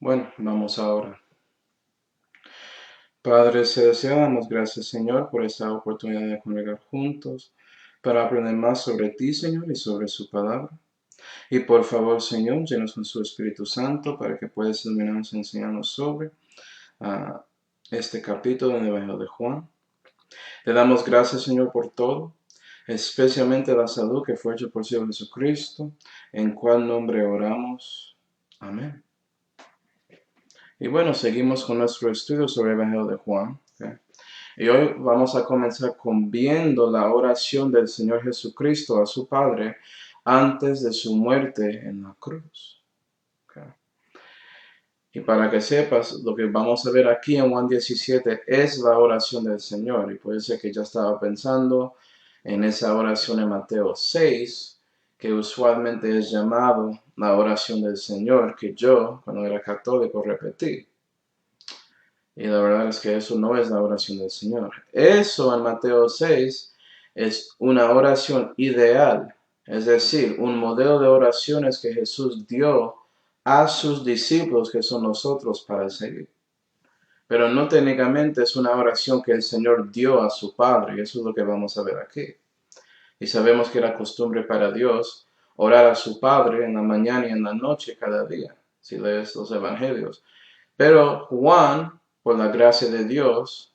Bueno, vamos ahora. Padre celestial, damos gracias, Señor, por esta oportunidad de congregar juntos para aprender más sobre ti, Señor, y sobre su palabra. Y por favor, Señor, llenos con su Espíritu Santo para que puedas iluminarnos y enseñarnos sobre este capítulo del Evangelio de Juan. Te damos gracias, Señor, por todo, especialmente la salud que fue hecha por Señor Jesucristo, en cual nombre oramos. Amén. Y bueno, seguimos con nuestro estudio sobre el Evangelio de Juan. ¿Okay? Y hoy vamos a comenzar con viendo la oración del Señor Jesucristo a su Padre antes de su muerte en la cruz. ¿Okay? Y para que sepas, lo que vamos a ver aquí en Juan 17 es la oración del Señor. Y puede ser que ya estaba pensando en esa oración en Mateo 6, que usualmente es llamado la oración del Señor, que yo, cuando era católico, repetí. Y la verdad es que eso no es la oración del Señor. Eso en Mateo 6 es una oración ideal, es decir, un modelo de oraciones que Jesús dio a sus discípulos, que son nosotros, para seguir. Pero no técnicamente es una oración que el Señor dio a su Padre, y eso es lo que vamos a ver aquí. Y sabemos que era costumbre para Dios orar a su Padre en la mañana y en la noche cada día, si lees los evangelios. Pero Juan, por la gracia de Dios,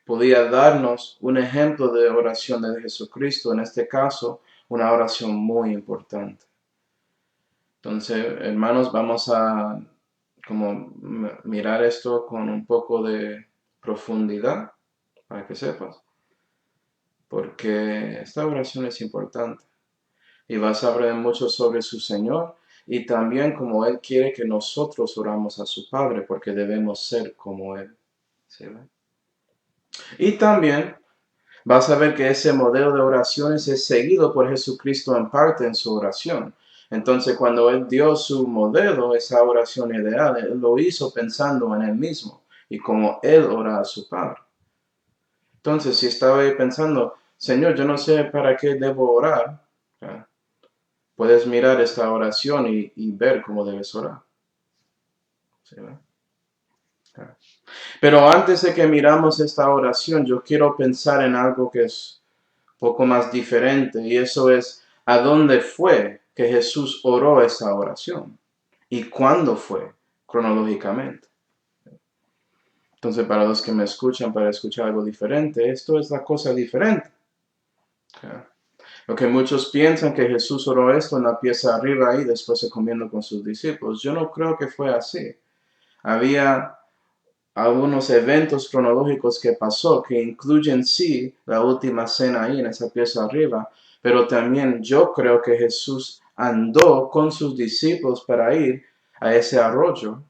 podía darnos un ejemplo de oración de Jesucristo, en este caso, una oración muy importante. Entonces, hermanos, vamos a como mirar esto con un poco de profundidad, para que sepas, porque esta oración es importante y vas a aprender mucho sobre su Señor y también como Él quiere que nosotros oramos a su Padre, porque debemos ser como Él. ¿Sí? Y también vas a ver que ese modelo de oraciones es seguido por Jesucristo en parte en su oración. Entonces, cuando Él dio su modelo, esa oración ideal, Él lo hizo pensando en Él mismo y como Él ora a su Padre. Entonces, si estaba ahí pensando, Señor, yo no sé para qué debo orar, ¿ya? Puedes mirar esta oración y ver cómo debes orar. ¿Sí? Pero antes de que miramos esta oración, yo quiero pensar en algo que es poco más diferente, y eso es a dónde fue que Jesús oró esa oración y cuándo fue cronológicamente. Entonces, para los que me escuchan, para escuchar algo diferente, esto es la cosa diferente. Okay. Lo que muchos piensan que Jesús oró esto en la pieza arriba y después se comiendo con sus discípulos. Yo no creo que fue así. Había algunos eventos cronológicos que pasó, que incluyen sí la última cena ahí en esa pieza arriba, pero también yo creo que Jesús andó con sus discípulos para ir a ese arroyo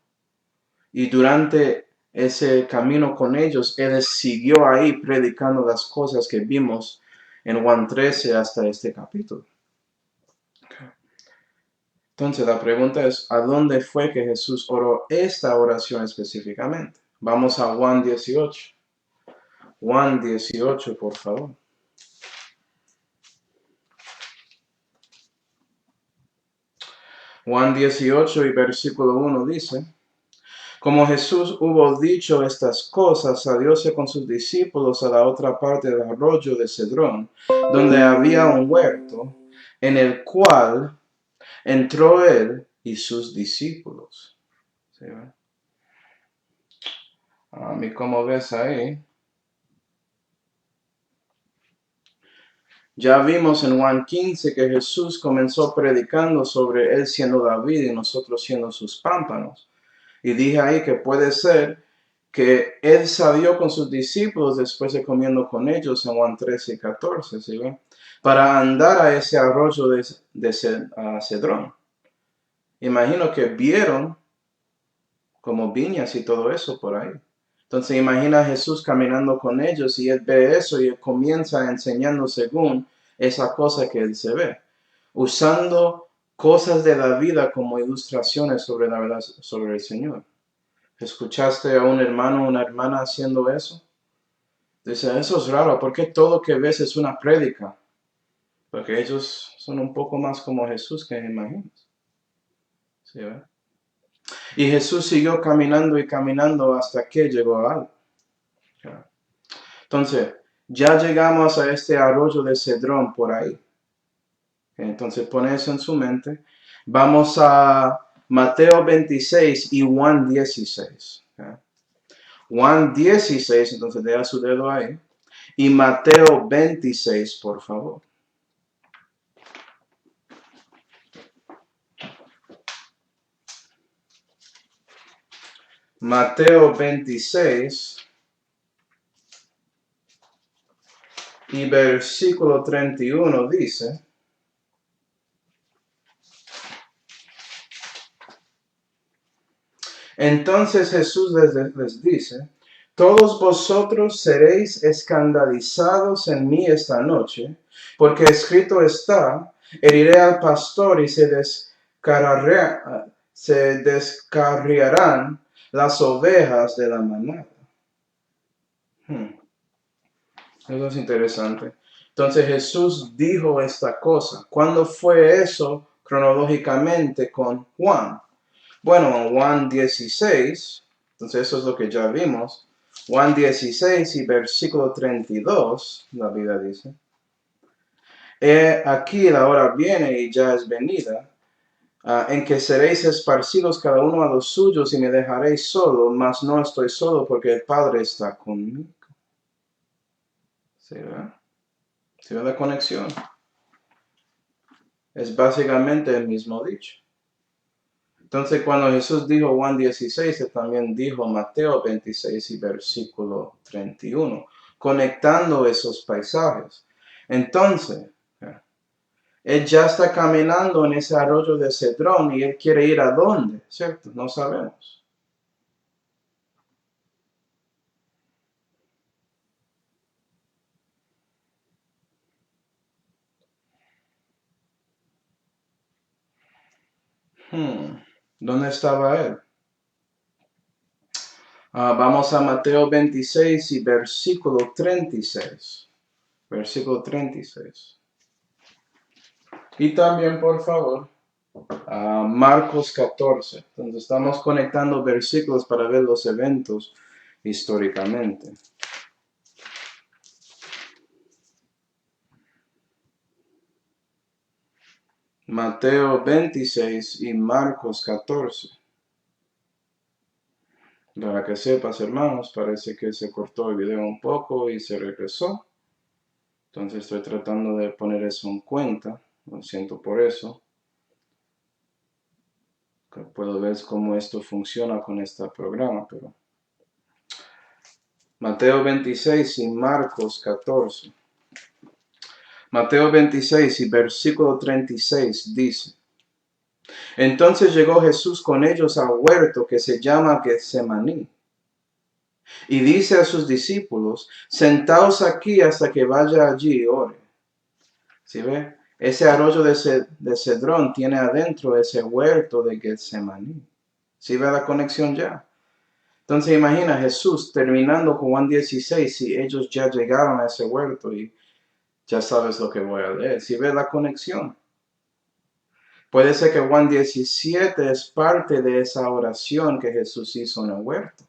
y durante ese camino con ellos, Él siguió ahí predicando las cosas que vimos en Juan 13 hasta este capítulo. Entonces la pregunta es, ¿a dónde fue que Jesús oró esta oración específicamente? Vamos a Juan 18. Juan 18, por favor. Juan 18 y versículo 1 dice, como Jesús hubo dicho estas cosas, salióse con sus discípulos a la otra parte del arroyo de Cedrón, donde había un huerto, en el cual entró él y sus discípulos. ¿Sí? Y como ves ahí, ya vimos en Juan 15 que Jesús comenzó predicando sobre él siendo David y nosotros siendo sus pámpanos. Y dije ahí que puede ser que él salió con sus discípulos después de comiendo con ellos en Juan 13 y 14, ¿sí ven? Para andar a ese arroyo de Cedrón. Imagino que vieron como viñas y todo eso por ahí. Entonces imagina a Jesús caminando con ellos y él ve eso y él comienza enseñando según esa cosa que él se ve, usando cosas de la vida como ilustraciones sobre la verdad, sobre el Señor. ¿Escuchaste a un hermano o una hermana haciendo eso? Dice, eso es raro, porque todo que ves es una prédica. Porque ellos son un poco más como Jesús que imaginas. ¿Sí, ve? Y Jesús siguió caminando y caminando hasta que llegó a algo. Entonces, ya llegamos a este arroyo de Cedrón por ahí. Entonces, pone eso en su mente. Vamos a Mateo 26 y Juan 16. Juan 16, entonces deja su dedo ahí. Y Mateo 26, por favor. Mateo 26 y versículo 31 dice: Entonces Jesús les dice: todos vosotros seréis escandalizados en mí esta noche, porque escrito está: heriré al pastor y se descarriarán las ovejas de la manada. Eso es interesante. Entonces Jesús dijo esta cosa. ¿Cuándo fue eso cronológicamente con Juan? Bueno, en Juan 16, entonces eso es lo que ya vimos. Juan 16 y versículo 32, la Biblia dice: aquí la hora viene y ya es venida, en que seréis esparcidos cada uno a los suyos y me dejaréis solo, mas no estoy solo porque el Padre está conmigo. ¿Sí, verdad? ¿Sí ve la conexión? Es básicamente el mismo dicho. Entonces, cuando Jesús dijo Juan 16, él también dijo Mateo 26 y versículo 31, conectando esos paisajes. Entonces, él ya está caminando en ese arroyo de Cedrón y él quiere ir a dónde, ¿cierto? No sabemos. ¿Dónde estaba él? Vamos a Mateo 26 y versículo 36. Versículo 36. Y también, por favor, Marcos 14. Entonces estamos conectando versículos para ver los eventos históricamente. Mateo 26 y Marcos 14. Para que sepas, hermanos, parece que se cortó el video un poco y se regresó. Entonces estoy tratando de poner eso en cuenta. Lo siento por eso. Puedo ver cómo esto funciona con este programa, pero Mateo 26 y Marcos 14. Mateo 26 y versículo 36 dice: Entonces llegó Jesús con ellos al huerto que se llama Getsemaní, y dice a sus discípulos: Sentaos aquí hasta que vaya allí y ore. ¿Sí ve? Ese arroyo de Cedrón tiene adentro ese huerto de Getsemaní. ¿Sí ve la conexión ya? Entonces imagina Jesús terminando con Juan 16 y ellos ya llegaron a ese huerto y ya sabes lo que voy a leer. ¿Sí ve la conexión? Puede ser que Juan 17 es parte de esa oración que Jesús hizo en el huerto.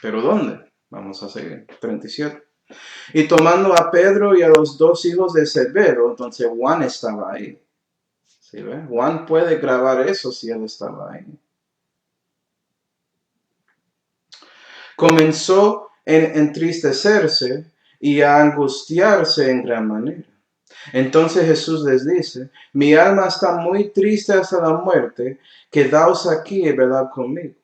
¿Pero dónde? Vamos a seguir. 37. Y tomando a Pedro y a los dos hijos de Zebedeo, entonces Juan estaba ahí. ¿Sí ve? Juan puede grabar eso si él estaba ahí. Comenzó a entristecerse y a angustiarse en gran manera. Entonces Jesús les dice: mi alma está muy triste hasta la muerte, quedaos aquí y velad conmigo.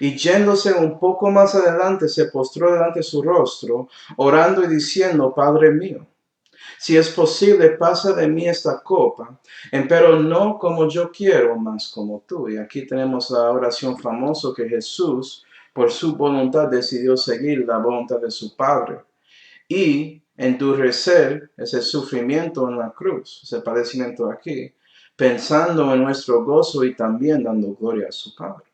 Y yéndose un poco más adelante, se postró delante de su rostro, orando y diciendo: Padre mío, si es posible, pasa de mí esta copa, pero no como yo quiero, mas como tú. Y aquí tenemos la oración famosa que Jesús, por su voluntad, decidió seguir la voluntad de su Padre y endurecer ese sufrimiento en la cruz, ese padecimiento aquí, pensando en nuestro gozo y también dando gloria a su Padre.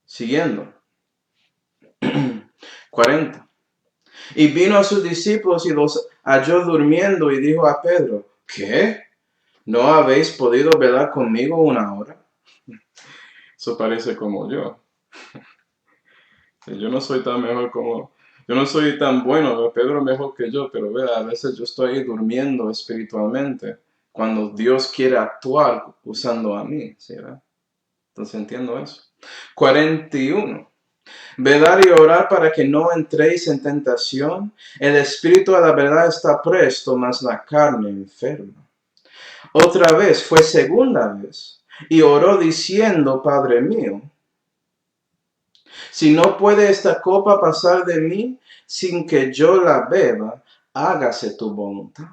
Siguiendo. 40. Y vino a sus discípulos y los halló durmiendo y dijo a Pedro: ¿qué? ¿No habéis podido velar conmigo una hora? Eso parece como yo. Yo no soy tan mejor como, yo no soy tan bueno, Pedro es mejor que yo, pero vea, a veces yo estoy ahí durmiendo espiritualmente cuando Dios quiere actuar usando a mí, ¿sí, verdad? Entonces entiendo eso. 41. Velar y orar para que no entréis en tentación. El espíritu a la verdad está presto, mas la carne enferma. Otra vez, fue segunda vez, y oró diciendo, Padre mío, si no puede esta copa pasar de mí sin que yo la beba, hágase tu voluntad.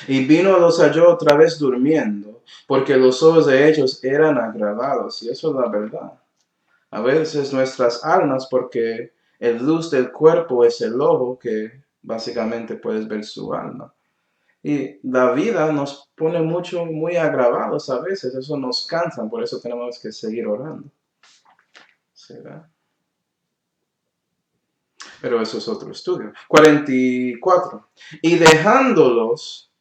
Y vino los halló otra vez durmiendo, porque los ojos de ellos eran agravados, y eso es la verdad. A veces nuestras almas, porque el luz del cuerpo es el ojo, que básicamente puedes ver su alma. Y la vida nos pone muy agravados a veces, eso nos cansa, por eso tenemos que seguir orando. ¿Será? Pero eso es otro estudio. 44. Y dejándolos,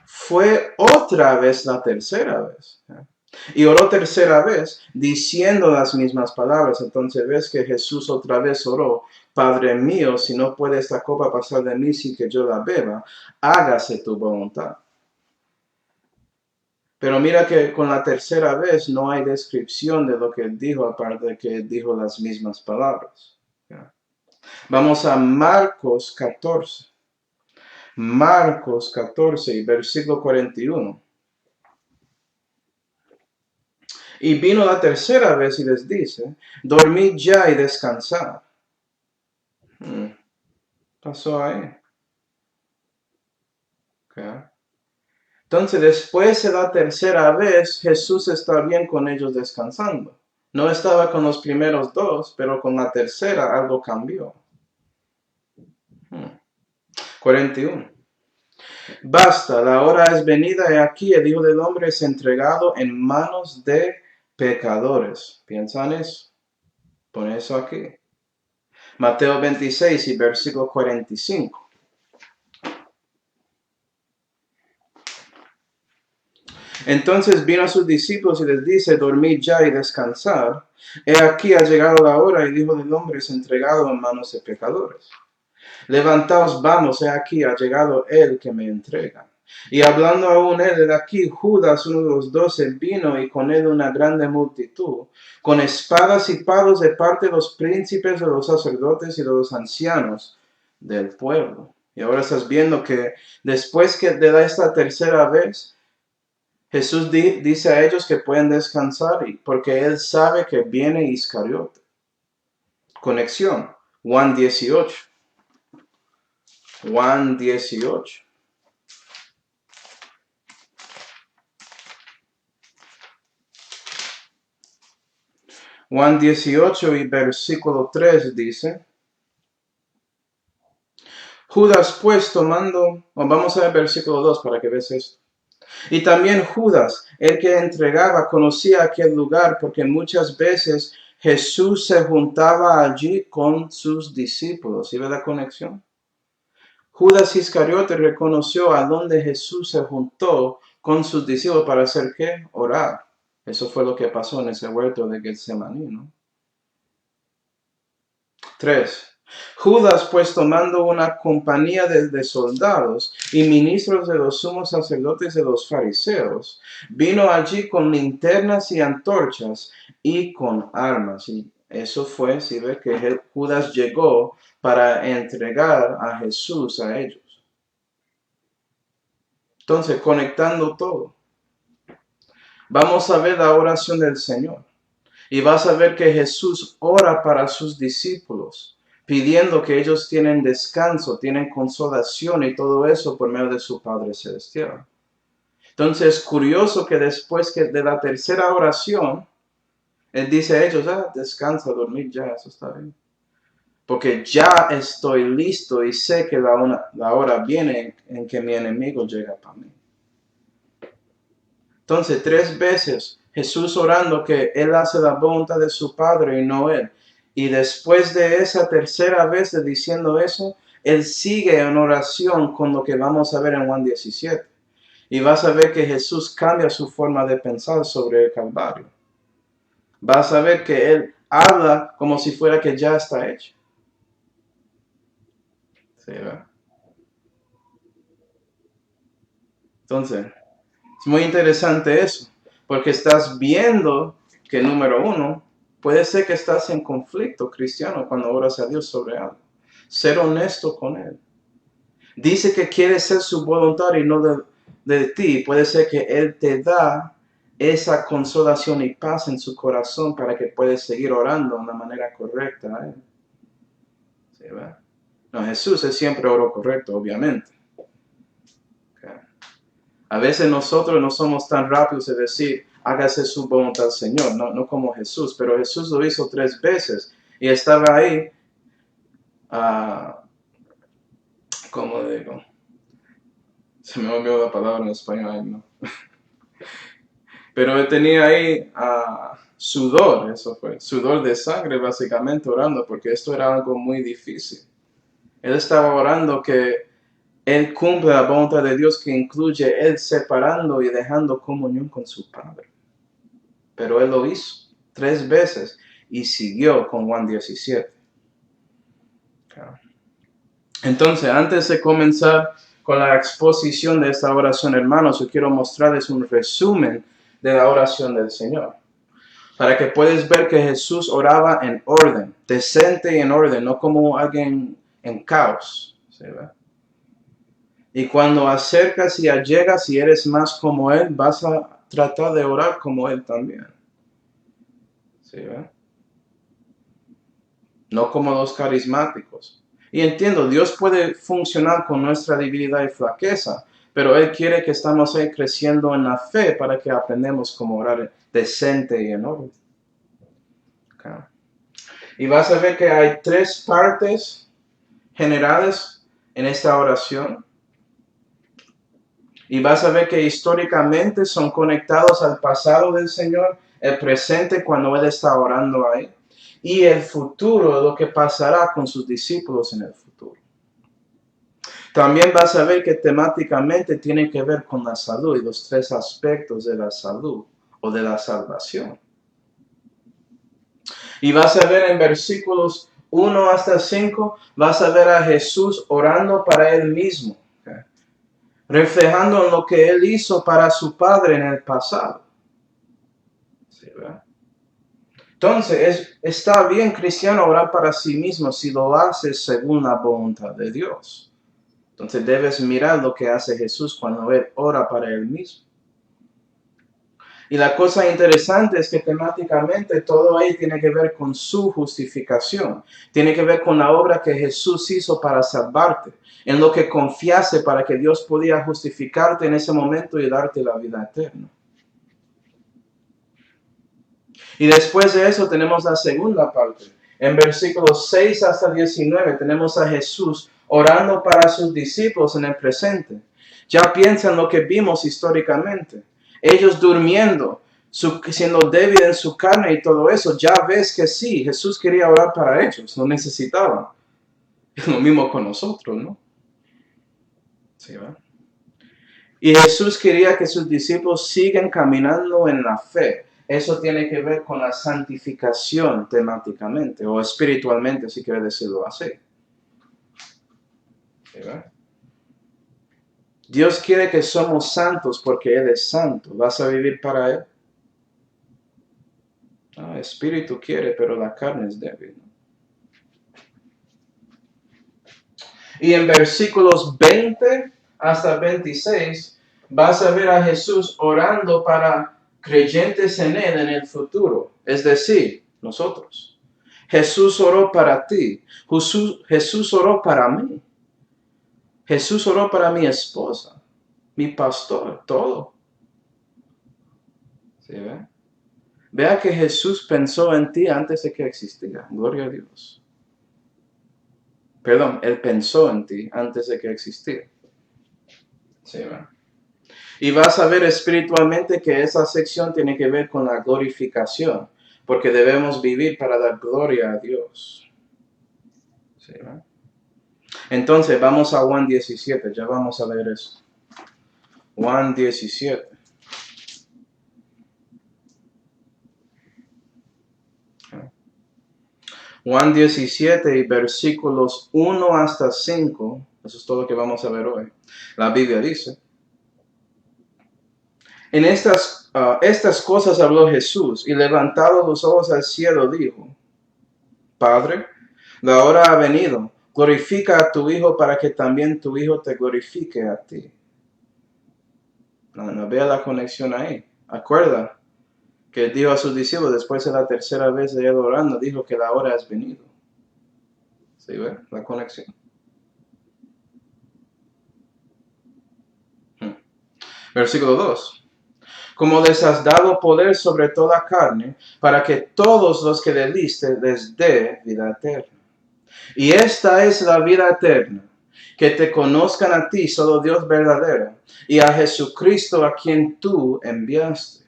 fue otra vez la tercera vez. Y oró tercera vez, diciendo las mismas palabras. Entonces ves que Jesús otra vez oró, Padre mío, si no puede esta copa pasar de mí sin que yo la beba, hágase tu voluntad. Pero mira que con la tercera vez no hay descripción de lo que él dijo, aparte de que él dijo las mismas palabras. Vamos a Marcos 14. Marcos 14 y versículo 41. Y vino la tercera vez y les dice, dormid ya y descansad. Pasó ahí. Okay. Entonces, después de la tercera vez, Jesús está bien con ellos descansando. No estaba con los primeros dos, pero con la tercera algo cambió. 41. Basta, la hora es venida y aquí el Hijo del Hombre es entregado en manos de pecadores. ¿Piensan eso? Pon eso aquí. Mateo 26 y versículo 45. Entonces vino a sus discípulos y les dice, dormid ya y descansad. He aquí ha llegado la hora y el Hijo del Hombre es entregado en manos de pecadores. Levantaos, vamos, he aquí ha llegado el que me entrega. Y hablando aún él de aquí, Judas, uno de los 12, vino y con él una grande multitud, con espadas y palos de parte de los príncipes, de los sacerdotes y de los ancianos del pueblo. Y ahora estás viendo que después que de esta tercera vez, Jesús dice a ellos que pueden descansar porque él sabe que viene Iscariote. Conexión, Juan 18. Juan 18. Juan 18 y versículo 3 dice, Judas pues tomando, vamos a ver versículo 2 para que veas esto. Y también Judas, el que entregaba, conocía aquel lugar porque muchas veces Jesús se juntaba allí con sus discípulos. ¿Sí ve la conexión? Judas Iscariote reconoció a donde Jesús se juntó con sus discípulos para hacer ¿qué? Orar. Eso fue lo que pasó en ese huerto de Getsemaní, ¿no? 3. Judas, pues tomando una compañía de soldados y ministros de los sumos sacerdotes de los fariseos, vino allí con linternas y antorchas y con armas. Y eso fue, si ve que Judas llegó para entregar a Jesús a ellos. Entonces, conectando todo, vamos a ver la oración del Señor. Y vas a ver que Jesús ora para sus discípulos, pidiendo que ellos tienen descanso, tienen consolación y todo eso por medio de su Padre Celestial. Entonces, es curioso que después de la tercera oración, Él dice a ellos, descansa, dormir ya, eso está bien. Porque ya estoy listo y sé que la hora viene en que mi enemigo llega para mí. Entonces, 3 veces Jesús orando que Él hace la voluntad de su Padre y no Él. Y después de esa tercera vez de diciendo eso, Él sigue en oración con lo que vamos a ver en Juan 17. Y vas a ver que Jesús cambia su forma de pensar sobre el Calvario. Vas a ver que Él habla como si fuera que ya está hecho. ¿Sí, verdad? Entonces, es muy interesante eso, porque estás viendo que, número uno, puede ser que estás en conflicto cristiano cuando oras a Dios sobre algo. Ser honesto con Él. Dice que quiere ser su voluntad y no de ti. Puede ser que Él te da esa consolación y paz en su corazón para que puedas seguir orando de la manera correcta a Él. ¿Sí, verdad? No, Jesús es siempre oro correcto, obviamente. Okay. A veces nosotros no somos tan rápidos de decir, hágase su voluntad, Señor, no como Jesús, pero Jesús lo hizo 3 veces y estaba ahí, ¿cómo digo? Se me olvidó la palabra en español, ¿no? Pero él tenía ahí sudor, eso fue, sudor de sangre básicamente orando, porque esto era algo muy difícil. Él estaba orando que Él cumple la voluntad de Dios que incluye Él separando y dejando comunión con su Padre. Pero Él lo hizo 3 veces y siguió con Juan 17. Entonces, antes de comenzar con la exposición de esta oración, hermanos, yo quiero mostrarles un resumen de la oración del Señor. Para que puedas ver que Jesús oraba en orden, decente y en orden, no como alguien en caos. ¿Sí, verdad? Y cuando acercas y allegas y eres más como Él, vas a tratar de orar como Él también. ¿Sí, verdad? No como los carismáticos. Y entiendo, Dios puede funcionar con nuestra debilidad y flaqueza, pero Él quiere que estamos ahí creciendo en la fe para que aprendamos cómo orar decente y en orden. Okay. Y vas a ver que hay 3 partes generales en esta oración. Y vas a ver que históricamente son conectados al pasado del Señor, el presente cuando Él está orando ahí, y el futuro, lo que pasará con sus discípulos en el futuro. También vas a ver que temáticamente tiene que ver con la salud y los 3 aspectos de la salud o de la salvación. Y vas a ver en versículos 1 hasta 5, vas a ver a Jesús orando para Él mismo, reflejando lo que Él hizo para su Padre en el pasado. ¿Sí, verdad? Entonces, está bien cristiano orar para sí mismo si lo hace según la voluntad de Dios. Entonces debes mirar lo que hace Jesús cuando Él ora para Él mismo. Y la cosa interesante es que temáticamente todo ahí tiene que ver con su justificación. Tiene que ver con la obra que Jesús hizo para salvarte. En lo que confiase para que Dios podía justificarte en ese momento y darte la vida eterna. Y después de eso tenemos la segunda parte. En versículos 6 hasta 19 tenemos a Jesús orando para sus discípulos en el presente. Ya piensan lo que vimos históricamente. Ellos durmiendo, siendo débiles en su carne y todo eso. Ya ves que sí, Jesús quería orar para ellos, lo necesitaban. Es lo mismo con nosotros, ¿no? Sí, ¿verdad? Y Jesús quería que sus discípulos sigan caminando en la fe. Eso tiene que ver con la santificación temáticamente o espiritualmente, si quiere decirlo así. ¿Sí, verdad? Dios quiere que somos santos porque Él es santo. ¿Vas a vivir para Él? El espíritu quiere, pero la carne es débil. Y en versículos 20 hasta 26 vas a ver a Jesús orando para creyentes en Él en el futuro, es decir, nosotros. Jesús oró para ti, Jesús oró para mí, Jesús oró para mi esposa, mi pastor, todo. ¿Sí, ve? Vea que Jesús pensó en ti antes de que existiera, gloria a Dios. Perdón, Él pensó en ti antes de que existiera. ¿Sí, ve? Y vas a ver espiritualmente que esa sección tiene que ver con la glorificación, porque debemos vivir para dar gloria a Dios. ¿Sí, ¿no? Entonces, vamos a Juan 17, ya vamos a ver eso. Juan 17. Juan 17 y versículos 1 hasta 5. Eso es todo lo que vamos a ver hoy. La Biblia dice: En estas cosas habló Jesús, y levantado los ojos al cielo dijo: Padre, la hora ha venido, glorifica a tu Hijo para que también tu Hijo te glorifique a ti. No vea la conexión ahí. Acuerda que dijo a sus discípulos, después de la tercera vez de él orando, dijo que la hora has venido. ¿Sí ve? La conexión. Versículo 2. Como les has dado poder sobre toda carne, para que todos los que le diste les dé vida eterna. Y esta es la vida eterna, que te conozcan a ti, solo Dios verdadero, y a Jesucristo a quien tú enviaste.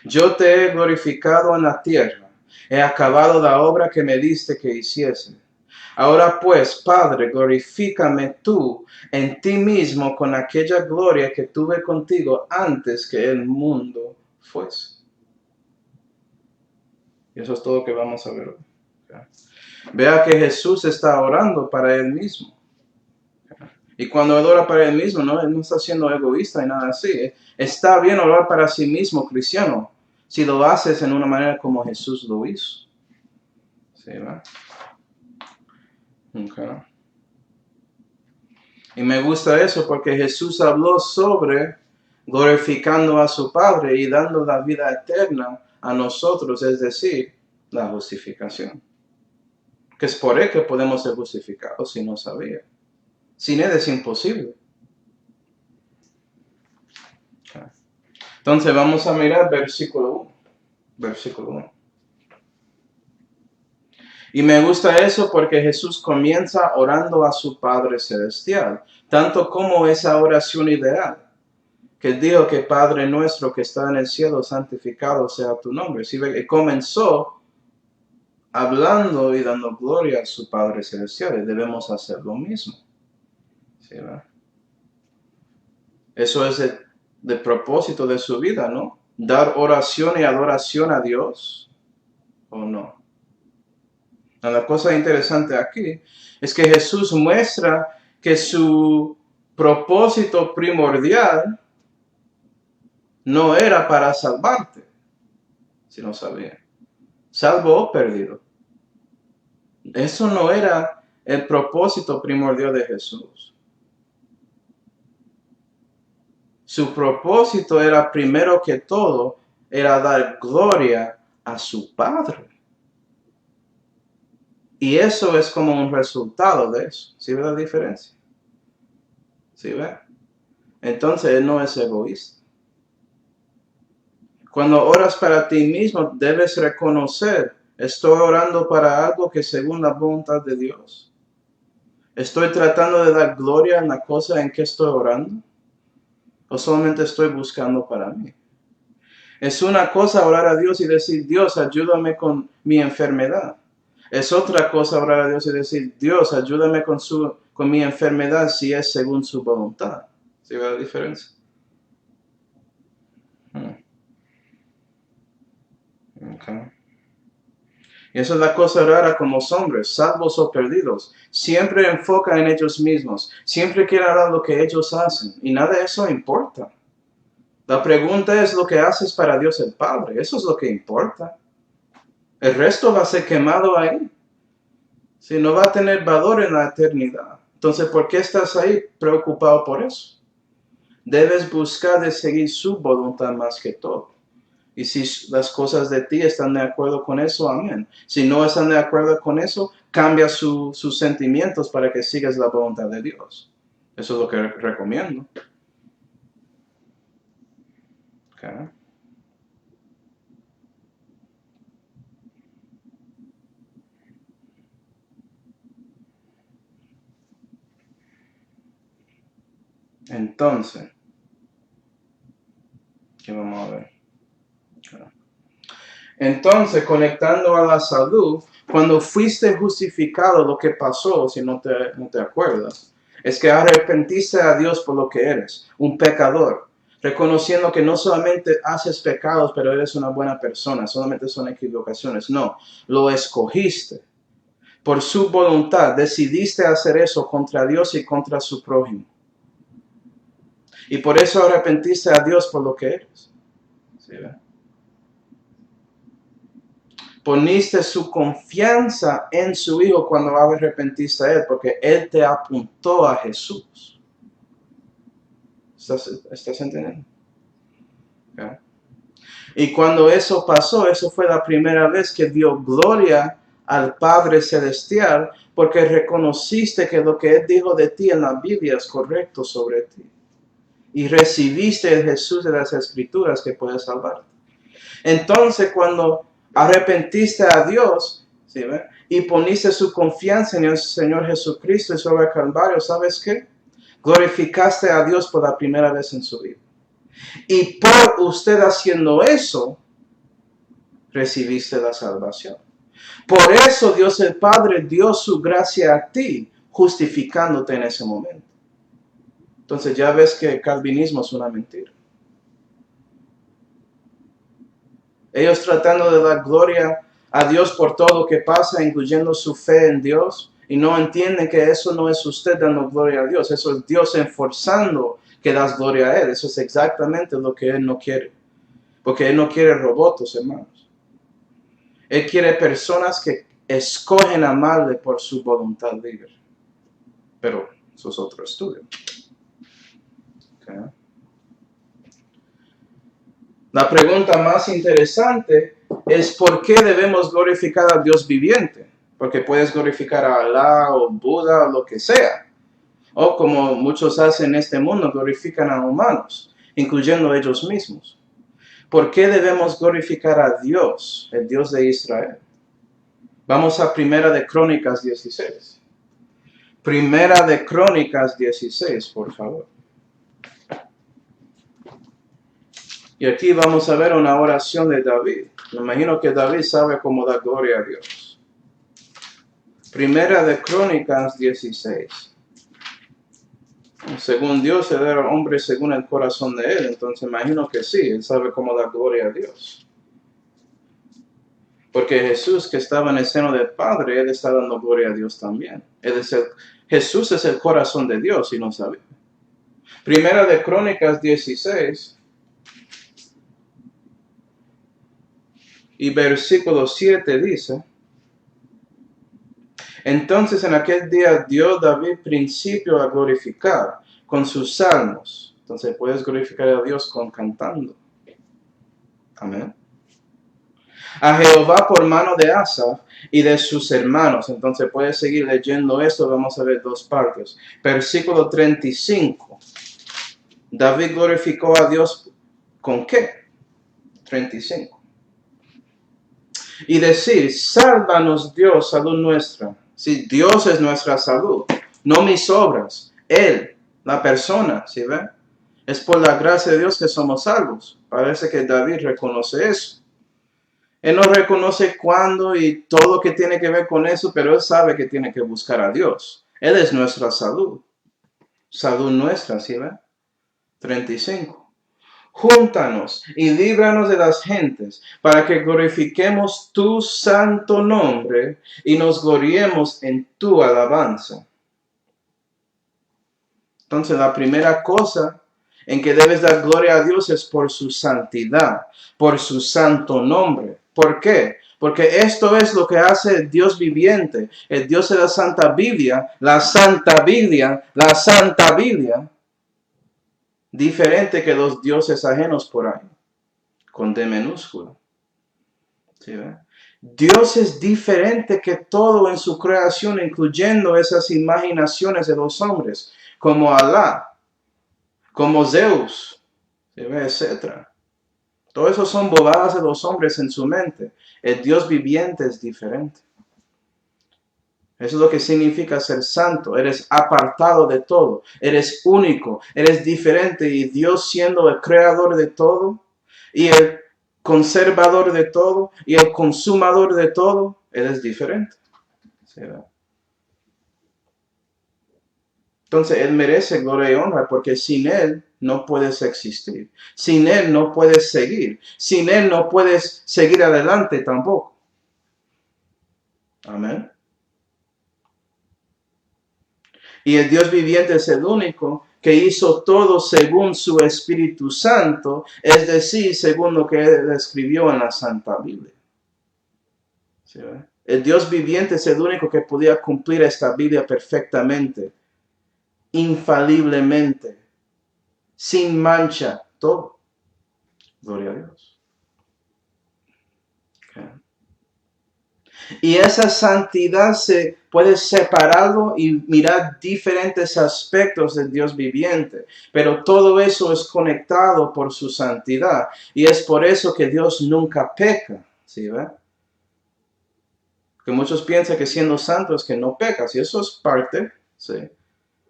Yo te he glorificado en la tierra, he acabado la obra que me diste que hiciese. Ahora pues, Padre, glorifícame tú en ti mismo con aquella gloria que tuve contigo antes que el mundo fuese. Y eso es todo lo que vamos a ver hoy. Vea que Jesús está orando para él mismo. Y cuando él ora para él mismo, él no está siendo egoísta y nada así. Está bien orar para sí mismo, cristiano, si lo haces en una manera como Jesús lo hizo. ¿Sí, va? Okay. Y me gusta eso porque Jesús habló sobre glorificando a su Padre y dando la vida eterna a nosotros, es decir, la justificación. Que es por él que podemos ser justificados si no sabía. Sin él es imposible. Okay. Entonces vamos a mirar versículo 1. Versículo 1. Y me gusta eso porque Jesús comienza orando a su Padre Celestial, tanto como esa oración ideal, que dijo que Padre nuestro que está en el cielo, santificado sea tu nombre. ¿Sí? Y comenzó hablando y dando gloria a su Padre Celestial, y debemos hacer lo mismo. ¿Sí? Eso es el propósito de su vida, ¿no? Dar oración y adoración a Dios, ¿o no? La cosa interesante aquí es que Jesús muestra que su propósito primordial no era para salvarte, si no sabía. Salvo o perdido. Eso no era el propósito primordial de Jesús. Su propósito era, primero que todo, era dar gloria a su Padre. Y eso es como un resultado de eso. ¿Sí ve la diferencia? ¿Sí ve? Entonces él no es egoísta. Cuando oras para ti mismo, debes reconocer, estoy orando para algo que según la voluntad de Dios. ¿Estoy tratando de dar gloria en la cosa en que estoy orando? ¿O solamente estoy buscando para mí? Es una cosa orar a Dios y decir, Dios, ayúdame con mi enfermedad. Es otra cosa orar a Dios y decir, Dios, ayúdame con mi enfermedad si es según su voluntad. ¿Sí ve la diferencia? Okay. Y esa es la cosa rara con los hombres, salvos o perdidos. Siempre enfocan en ellos mismos. Siempre quieren hablar lo que ellos hacen. Y nada de eso importa. La pregunta es lo que haces para Dios el Padre. Eso es lo que importa. El resto va a ser quemado ahí. Si no va a tener valor en la eternidad. Entonces, ¿por qué estás ahí preocupado por eso? Debes buscar de seguir su voluntad más que todo. Y si las cosas de ti están de acuerdo con eso, amén. Si no están de acuerdo con eso, cambia sus sentimientos para que sigas la voluntad de Dios. Eso es lo que recomiendo. Okay. Entonces, ¿qué vamos a ver? Okay. Entonces, conectando a la salud, cuando fuiste justificado, lo que pasó, si no te acuerdas, Es que arrepentiste a Dios por lo que eres, un pecador, reconociendo que no solamente haces pecados, pero eres una buena persona, solamente son equivocaciones. No, lo escogiste. Por su voluntad decidiste hacer eso contra Dios y contra su prójimo. Y por eso arrepentiste a Dios por lo que eres. ¿Sí, ve? Poniste su confianza en su Hijo cuando arrepentiste a Él, porque Él te apuntó a Jesús. ¿Estás entendiendo? ¿Okay? Y cuando eso pasó, eso fue la primera vez que dio gloria al Padre Celestial, porque reconociste que lo que Él dijo de ti en la Biblia es correcto sobre ti. Y recibiste el Jesús de las Escrituras que puede salvarte. Entonces, cuando arrepentiste a Dios, ¿sí, ve? Y poniste su confianza en el Señor Jesucristo y sobre el Calvario, ¿sabes qué? Glorificaste a Dios por la primera vez en su vida. Y por usted haciendo eso, recibiste la salvación. Por eso Dios el Padre dio su gracia a ti, justificándote en ese momento. Entonces ya ves que el calvinismo es una mentira. Ellos tratando de dar gloria a Dios por todo lo que pasa, incluyendo su fe en Dios, y no entienden que eso no es usted dando gloria a Dios, eso es Dios enforzando que das gloria a Él. Eso es exactamente lo que Él no quiere, porque Él no quiere robots, hermanos. Él quiere personas que escogen amarle por su voluntad libre. Pero eso es otro estudio. Okay. La pregunta más interesante es ¿por qué debemos glorificar a Dios viviente? Porque puedes glorificar a Alá o Buda o lo que sea. O como muchos hacen en este mundo, glorifican a humanos, incluyendo ellos mismos. ¿Por qué debemos glorificar a Dios, el Dios de Israel? Vamos a Primera de Crónicas 16. Primera de Crónicas 16, por favor. Y aquí vamos a ver una oración de David. Me imagino que David sabe cómo dar gloria a Dios. Primera de Crónicas 16. Según Dios, Él era hombre según el corazón de Él. Entonces imagino que sí, Él sabe cómo dar gloria a Dios. Porque Jesús, que estaba en el seno del Padre, Él está dando gloria a Dios también. Jesús es el corazón de Dios y no sabe. Primera de Crónicas 16. Y versículo 7 dice: entonces en aquel día dio David principio a glorificar con sus salmos. Entonces puedes glorificar a Dios cantando. Amén. A Jehová por mano de Asaf y de sus hermanos. Entonces puedes seguir leyendo esto. Vamos a ver dos partes. Versículo 35. David glorificó a Dios ¿con qué? 35. Y decir, sálvanos Dios, salud nuestra. Si Dios es nuestra salud, no mis obras. Él, la persona, ¿sí ve? Es por la gracia de Dios que somos salvos. Parece que David reconoce eso. Él no reconoce cuándo y todo lo que tiene que ver con eso, pero él sabe que tiene que buscar a Dios. Él es nuestra salud. Salud nuestra, ¿sí ve? 35. Júntanos y líbranos de las gentes, para que glorifiquemos tu santo nombre y nos gloriemos en tu alabanza. Entonces, la primera cosa en que debes dar gloria a Dios es por su santidad, por su santo nombre. ¿Por qué? Porque esto es lo que hace el Dios viviente, el Dios de la Santa Biblia, la Santa Biblia, la Santa Biblia. Diferente que los dioses ajenos por ahí, con D minúscula. ¿Sí, ve? Dios es diferente que todo en su creación, incluyendo esas imaginaciones de los hombres, como Alá, como Zeus, ¿sí, ve? Etcétera. Todo eso son bobadas de los hombres en su mente. El Dios viviente es diferente. Eso es lo que significa ser santo. Eres apartado de todo. Eres único. Eres diferente. Y Dios siendo el creador de todo y el conservador de todo y el consumador de todo, Él es diferente. ¿Sí? Entonces Él merece gloria y honra porque sin Él no puedes existir. Sin Él no puedes seguir. Sin Él no puedes seguir adelante tampoco. Amén. Y el Dios viviente es el único que hizo todo según su Espíritu Santo, es decir, según lo que Él escribió en la Santa Biblia. ¿Sí, el Dios viviente es el único que podía cumplir esta Biblia perfectamente, infaliblemente, sin mancha, todo. Gloria a Dios. Okay. Y esa santidad se puede separarlo y mirar diferentes aspectos del Dios viviente. Pero todo eso es conectado por su santidad. Y es por eso que Dios nunca peca. ¿Sí ve? Que muchos piensan que siendo santo es que no pecas. Y eso es parte. Sí.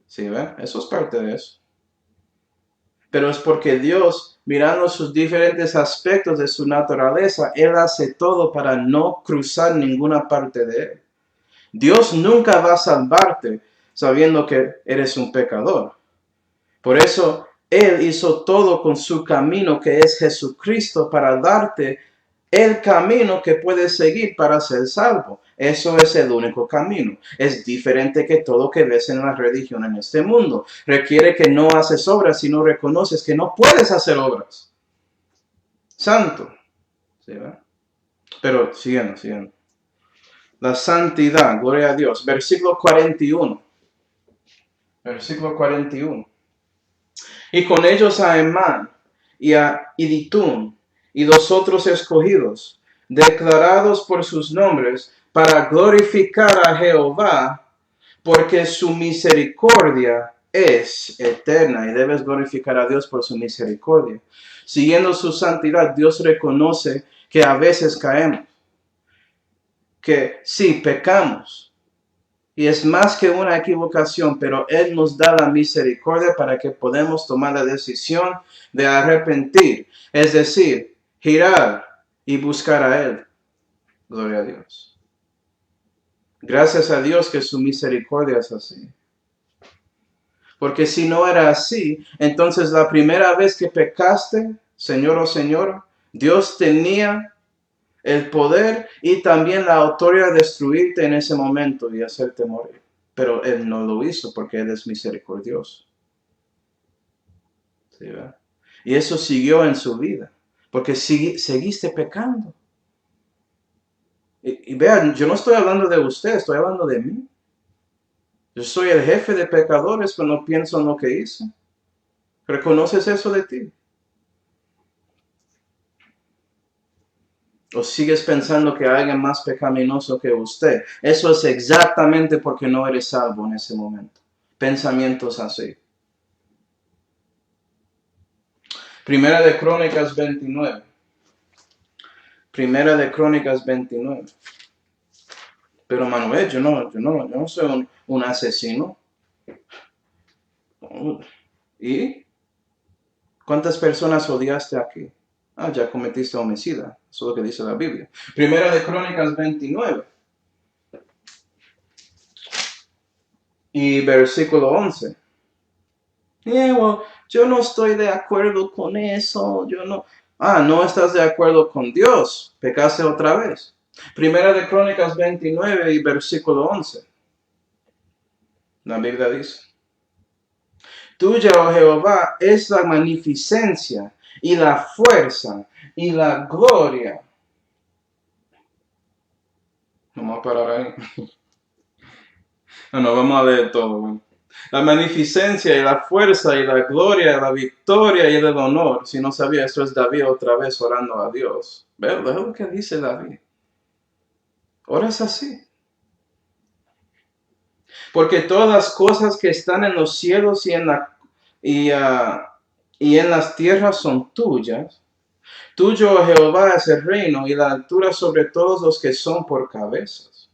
¿Sí ve? Eso es parte de eso. Pero es porque Dios, mirando sus diferentes aspectos de su naturaleza, Él hace todo para no cruzar ninguna parte de Él. Dios nunca va a salvarte sabiendo que eres un pecador. Por eso Él hizo todo con su camino, que es Jesucristo, para darte el camino que puedes seguir para ser salvo. Eso es el único camino. Es diferente que todo que ves en la religión en este mundo. Requiere que no haces obras, sino reconoces que no puedes hacer obras. Santo. ¿Sí, va? Pero siguiendo. La santidad, gloria a Dios. Versículo 41. Versículo 41. Y con ellos a Emán y a Iditún y los otros escogidos, declarados por sus nombres, para glorificar a Jehová, porque su misericordia es eterna. Y debes glorificar a Dios por su misericordia. Siguiendo su santidad, Dios reconoce que a veces caemos, que sí, pecamos. Y es más que una equivocación, pero Él nos da la misericordia para que podamos tomar la decisión de arrepentir. Es decir, girar y buscar a Él. Gloria a Dios. Gracias a Dios que su misericordia es así. Porque si no era así, entonces la primera vez que pecaste, señor o señora, Dios tenía el poder y también la autoridad de destruirte en ese momento y hacerte morir. Pero Él no lo hizo porque Él es misericordioso. ¿Sí, verdad? Y eso siguió en su vida, porque seguiste pecando. Y vean, yo no estoy hablando de usted, estoy hablando de mí. Yo soy el jefe de pecadores, pero no pienso en lo que hice. ¿Reconoces eso de ti? ¿O sigues pensando que hay alguien más pecaminoso que usted? Eso es exactamente porque no eres salvo en ese momento. Pensamientos así. Primera de Crónicas 29. Primera de Crónicas 29. Pero Manuel, yo no soy un asesino. ¿Y cuántas personas odiaste aquí? Ah, ya cometiste homicidio. Eso es lo que dice la Biblia. Primera de Crónicas 29. Y versículo 11. Well, yo no estoy de acuerdo con eso. Yo no. Ah, no estás de acuerdo con Dios. Pecaste otra vez. Primera de Crónicas 29 y versículo 11. La Biblia dice: Tuya, oh Jehová, es la magnificencia y la fuerza y la gloria. Vamos a parar ahí. No, vamos a leer todo. La magnificencia y la fuerza y la gloria, la victoria y el honor. Si no sabía, eso es David otra vez orando a Dios. ¿Ves lo que dice David? Oras así. Porque todas las cosas que están en los cielos y en las tierras son tuyas. Tuyo, oh Jehová, es el reino y la altura sobre todos los que son por cabezas.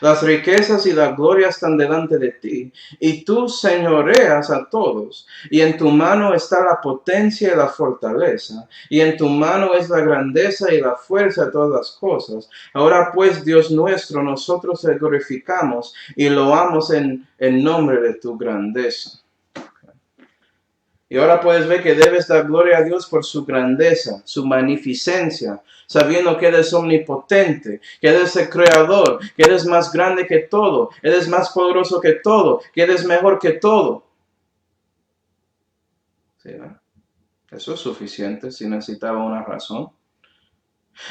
Las riquezas y la gloria están delante de ti, y tú señoreas a todos, y en tu mano está la potencia y la fortaleza, y en tu mano es la grandeza y la fuerza de todas las cosas. Ahora pues, Dios nuestro, nosotros te glorificamos y loamos en el nombre de tu grandeza. Y ahora puedes ver que debes dar gloria a Dios por su grandeza, su magnificencia, sabiendo que Él es omnipotente, que Él es el creador, que Él es más grande que todo, Él es más poderoso que todo, que Él es mejor que todo. ¿Sí, no? Eso es suficiente si necesitaba una razón.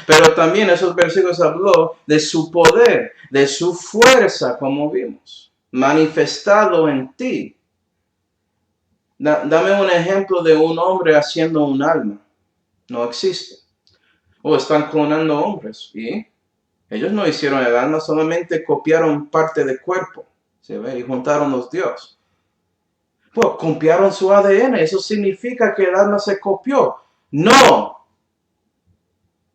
Pero también esos versículos habló de su poder, de su fuerza, como vimos, manifestado en ti. Dame un ejemplo de un hombre haciendo un alma. No existe. O están clonando hombres. Y ellos no hicieron el alma, solamente copiaron parte del cuerpo. ¿Se ve? Y juntaron los dioses. Pues copiaron su ADN. Eso significa que el alma se copió. No.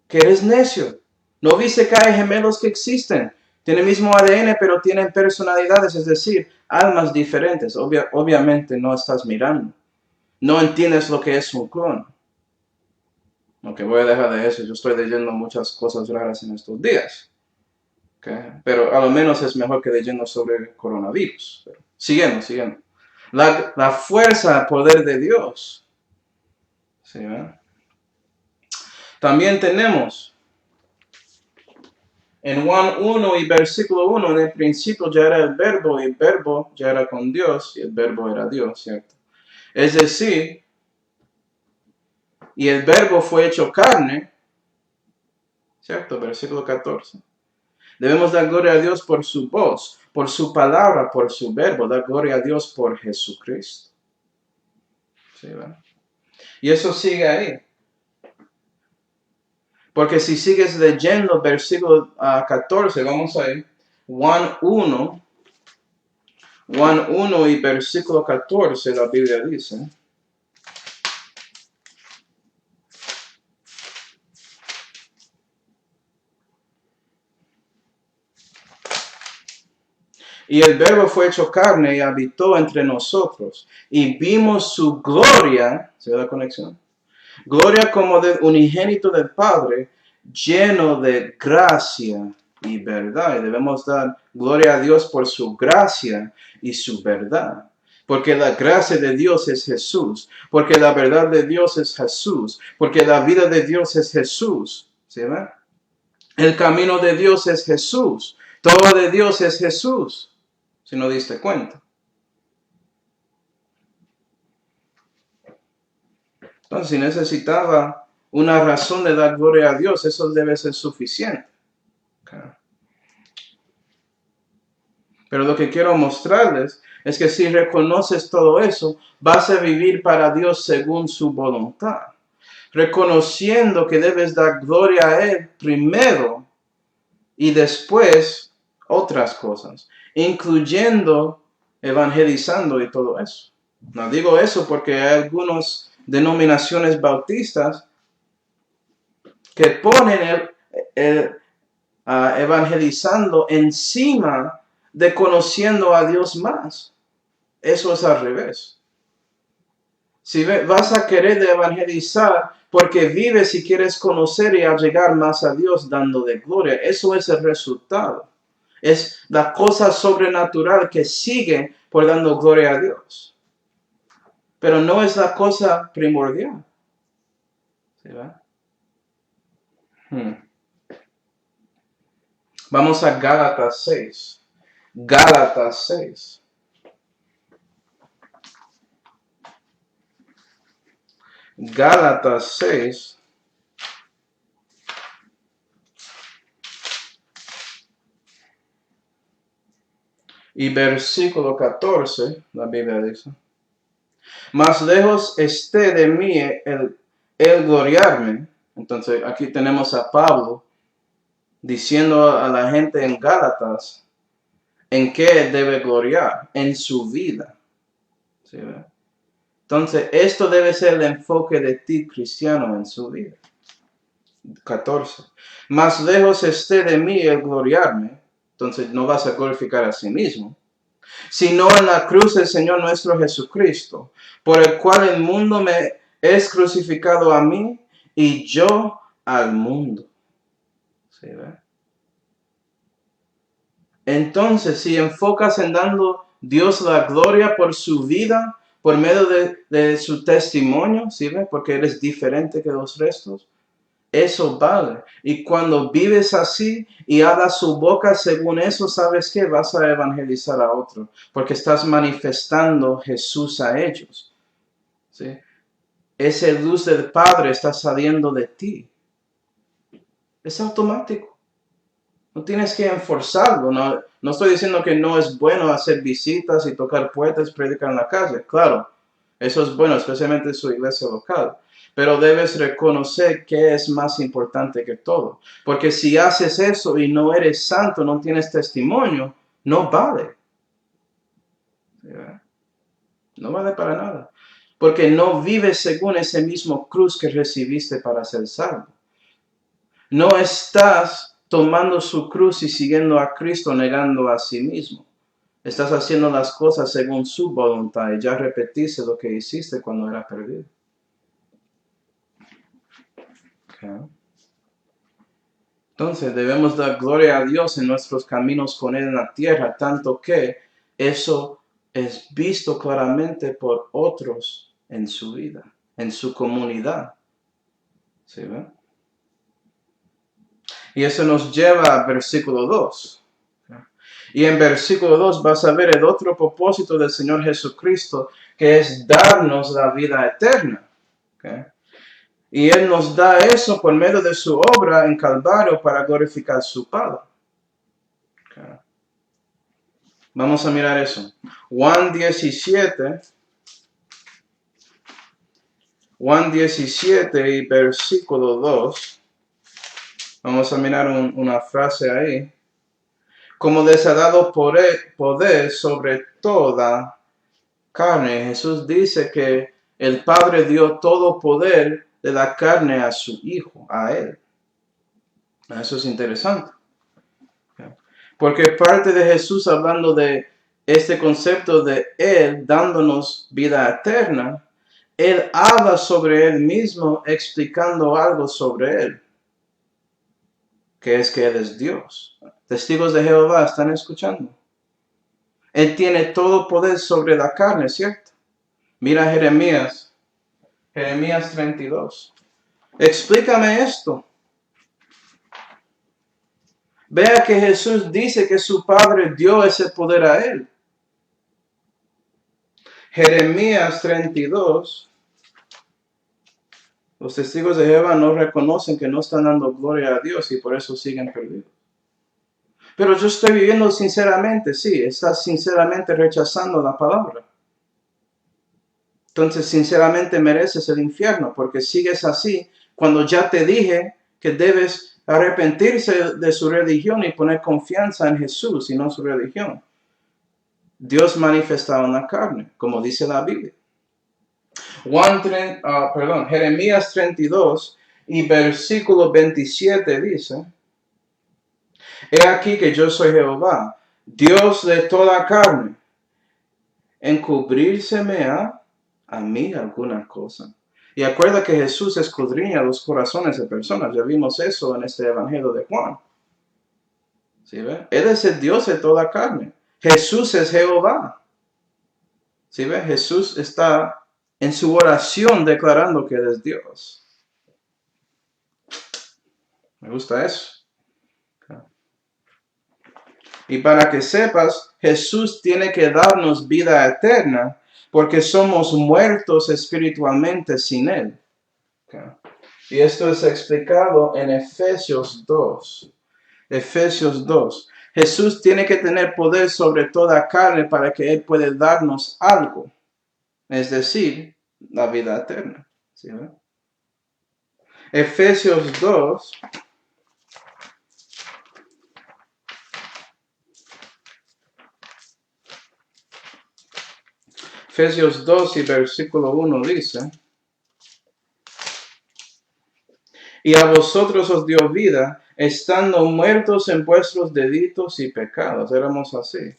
Que eres necio. ¿No viste que hay gemelos que existen? Tienen el mismo ADN, pero tienen personalidades, es decir, almas diferentes. Obviamente no estás mirando. No entiendes lo que es un clon. Ok, voy a dejar de eso. Yo estoy leyendo muchas cosas raras en estos días. Okay. Pero a lo menos es mejor que leyendo sobre el coronavirus. Pero, siguiendo. La fuerza, poder de Dios. ¿Sí, también tenemos en Juan 1 y versículo 1, en el principio ya era el verbo, y el verbo ya era con Dios, y el verbo era Dios, ¿cierto? Es decir, y el verbo fue hecho carne, ¿cierto? Versículo 14. Debemos dar gloria a Dios por su voz, por su palabra, por su verbo. Dar gloria a Dios por Jesucristo. ¿Sí, ¿verdad? Y eso sigue ahí. Porque si sigues leyendo versículo 14, vamos a ir. Juan 1 y versículo 14, la Biblia dice. Y el verbo fue hecho carne y habitó entre nosotros. Y vimos su gloria. ¿Se ve la conexión? Gloria como de unigénito del Padre, lleno de gracia y verdad. Y debemos dar gloria a Dios por su gracia y su verdad. Porque la gracia de Dios es Jesús. Porque la verdad de Dios es Jesús. Porque la vida de Dios es Jesús. ¿Sí ven? El camino de Dios es Jesús. Todo de Dios es Jesús. Si no diste cuenta. Entonces, si necesitaba una razón de dar gloria a Dios, eso debe ser suficiente. Okay. Pero lo que quiero mostrarles es que si reconoces todo eso, vas a vivir para Dios según su voluntad. Reconociendo que debes dar gloria a Él primero y después otras cosas, incluyendo evangelizando y todo eso. No digo eso porque hay algunas denominaciones bautistas que ponen evangelizando encima de conociendo a Dios más. Eso es al revés. Si vas a querer evangelizar porque vives y quieres conocer y llegar más a Dios dando de gloria, eso es el resultado. Es la cosa sobrenatural que sigue por dando gloria a Dios. Pero no es la cosa primordial. ¿Sí, va? Vamos a Gálatas 6. Gálatas 6. Gálatas 6. Y versículo 14, la Biblia dice. Más lejos esté de mí el gloriarme. Entonces aquí tenemos a Pablo diciendo a la gente en Gálatas en qué debe gloriar, en su vida. ¿Sí, ve? Entonces esto debe ser el enfoque de ti cristiano en su vida. 14. Más lejos esté de mí el gloriarme, Entonces no vas a glorificar a sí mismo, sino en la cruz del Señor nuestro Jesucristo, por el cual el mundo me es crucificado a mí y yo al mundo. ¿Sí, ve? Entonces, si enfocas en dando Dios la gloria por su vida, por medio de su testimonio, ¿sí ve? Porque Él es diferente que los restos, eso vale. Y cuando vives así y hablas su boca según eso, ¿sabes qué? Vas a evangelizar a otro, porque estás manifestando Jesús a ellos. ¿Sí? Esa luz del Padre está saliendo de ti. Es automático. No tienes que enforzarlo. No estoy diciendo que no es bueno hacer visitas y tocar puertas, predicar en la calle. Claro, eso es bueno, especialmente en su iglesia local. Pero debes reconocer que es más importante que todo. Porque si haces eso y no eres santo, no tienes testimonio, no vale. No vale para nada. Porque no vives según ese mismo cruz que recibiste para ser salvo. No estás tomando su cruz y siguiendo a Cristo negando a sí mismo. Estás haciendo las cosas según su voluntad y ya repetiste lo que hiciste cuando era perdido. Okay. Entonces debemos dar gloria a Dios en nuestros caminos con Él en la tierra, tanto que eso es visto claramente por otros en su vida, en su comunidad. ¿Sí ven? Y eso nos lleva al versículo 2. Y en versículo 2 vas a ver el otro propósito del Señor Jesucristo, que es darnos la vida eterna. ¿Okay? Y Él nos da eso por medio de su obra en Calvario para glorificar a su Padre. ¿Okay? Vamos a mirar eso. Juan 17 y versículo 2. Vamos a mirar una frase ahí. Como les ha dado poder sobre toda carne. Jesús dice que el Padre dio todo poder de la carne a su Hijo, a Él. Eso es interesante. Porque parte de Jesús hablando de este concepto de Él dándonos vida eterna, Él habla sobre Él mismo explicando algo sobre Él, que es que Él es Dios. Testigos de Jehová, ¿están escuchando? Él tiene todo poder sobre la carne, ¿cierto? Mira Jeremías 32. Explícame esto. Vea que Jesús dice que su Padre dio ese poder a Él. Jeremías 32. Los testigos de Jehová no reconocen que no están dando gloria a Dios y por eso siguen perdidos. Pero yo estoy viviendo sinceramente, sí, estás sinceramente rechazando la palabra. Entonces, sinceramente mereces el infierno porque sigues así cuando ya te dije que debes arrepentirse de su religión y poner confianza en Jesús y no en su religión. Dios manifestado en la carne, como dice la Biblia. Jeremías 32 y versículo 27 dice: He aquí que yo soy Jehová, Dios de toda carne. ¿Encubrírseme a mí alguna cosa? Y acuerda que Jesús escudriña los corazones de personas. Ya vimos eso en este Evangelio de Juan. ¿Sí ve? Él es el Dios de toda carne. Jesús es Jehová. ¿Sí ve? Jesús está en su oración declarando que Él es Dios. Me gusta eso. Y para que sepas, Jesús tiene que darnos vida eterna porque somos muertos espiritualmente sin Él. Y esto es explicado en Efesios 2. Efesios 2. Jesús tiene que tener poder sobre toda carne para que Él pueda darnos algo. Es decir, la vida eterna. ¿Sí, no? Efesios 2. Efesios 2 y versículo 1 dice: Y a vosotros os dio vida estando muertos en vuestros delitos y pecados. Éramos así.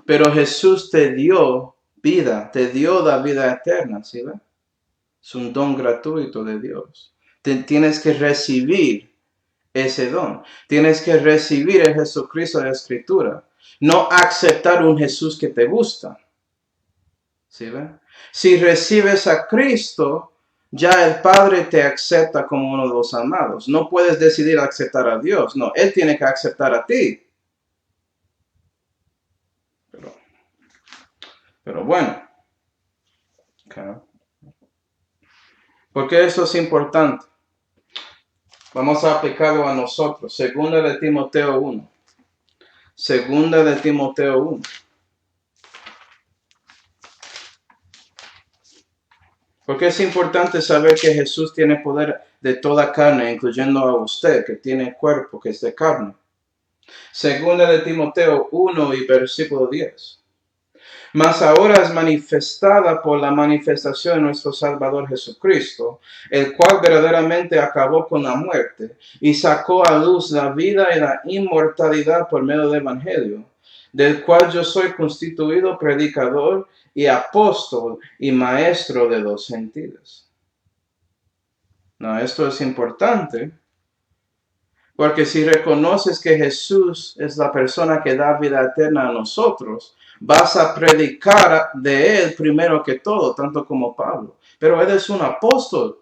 Pero Jesús te dio vida, te dio la vida eterna, ¿sí? Es un don gratuito de Dios. Tienes que recibir ese don. Tienes que recibir el Jesucristo de la Escritura. No aceptar un Jesús que te gusta. ¿Sí? Si recibes a Cristo, ya el Padre te acepta como uno de los amados. No puedes decidir aceptar a Dios. No, Él tiene que aceptar a ti. Pero bueno. Okay. ¿Por qué eso es importante? Vamos a aplicarlo a nosotros. Segunda de Timoteo 1. Segunda de Timoteo 1. Porque es importante saber que Jesús tiene poder de toda carne, incluyendo a usted, que tiene cuerpo, que es de carne. Segunda de Timoteo 1 y versículo 10. Mas ahora es manifestada por la manifestación de nuestro Salvador Jesucristo, el cual verdaderamente acabó con la muerte y sacó a luz la vida y la inmortalidad por medio del Evangelio, del cual yo soy constituido predicador y apóstol y maestro de los gentiles. No, esto es importante, porque si reconoces que Jesús es la persona que da vida eterna a nosotros, vas a predicar de Él primero que todo, tanto como Pablo. Pero Él es un apóstol.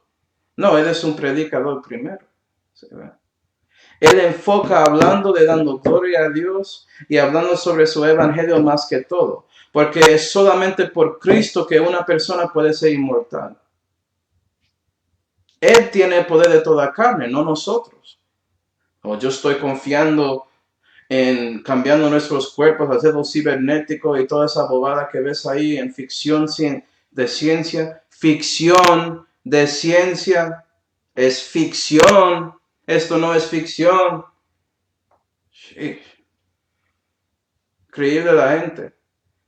No, Él es un predicador primero. ¿Sí? Él enfoca hablando de dando gloria a Dios y hablando sobre su evangelio más que todo. Porque es solamente por Cristo que una persona puede ser inmortal. Él tiene el poder de toda carne, no nosotros. O yo estoy confiando en cambiando nuestros cuerpos, hacerlo cibernético y toda esa bobada que ves ahí en ficción de ciencia. Ficción de ciencia es ficción. Esto no es ficción. Sí. Creíble la gente.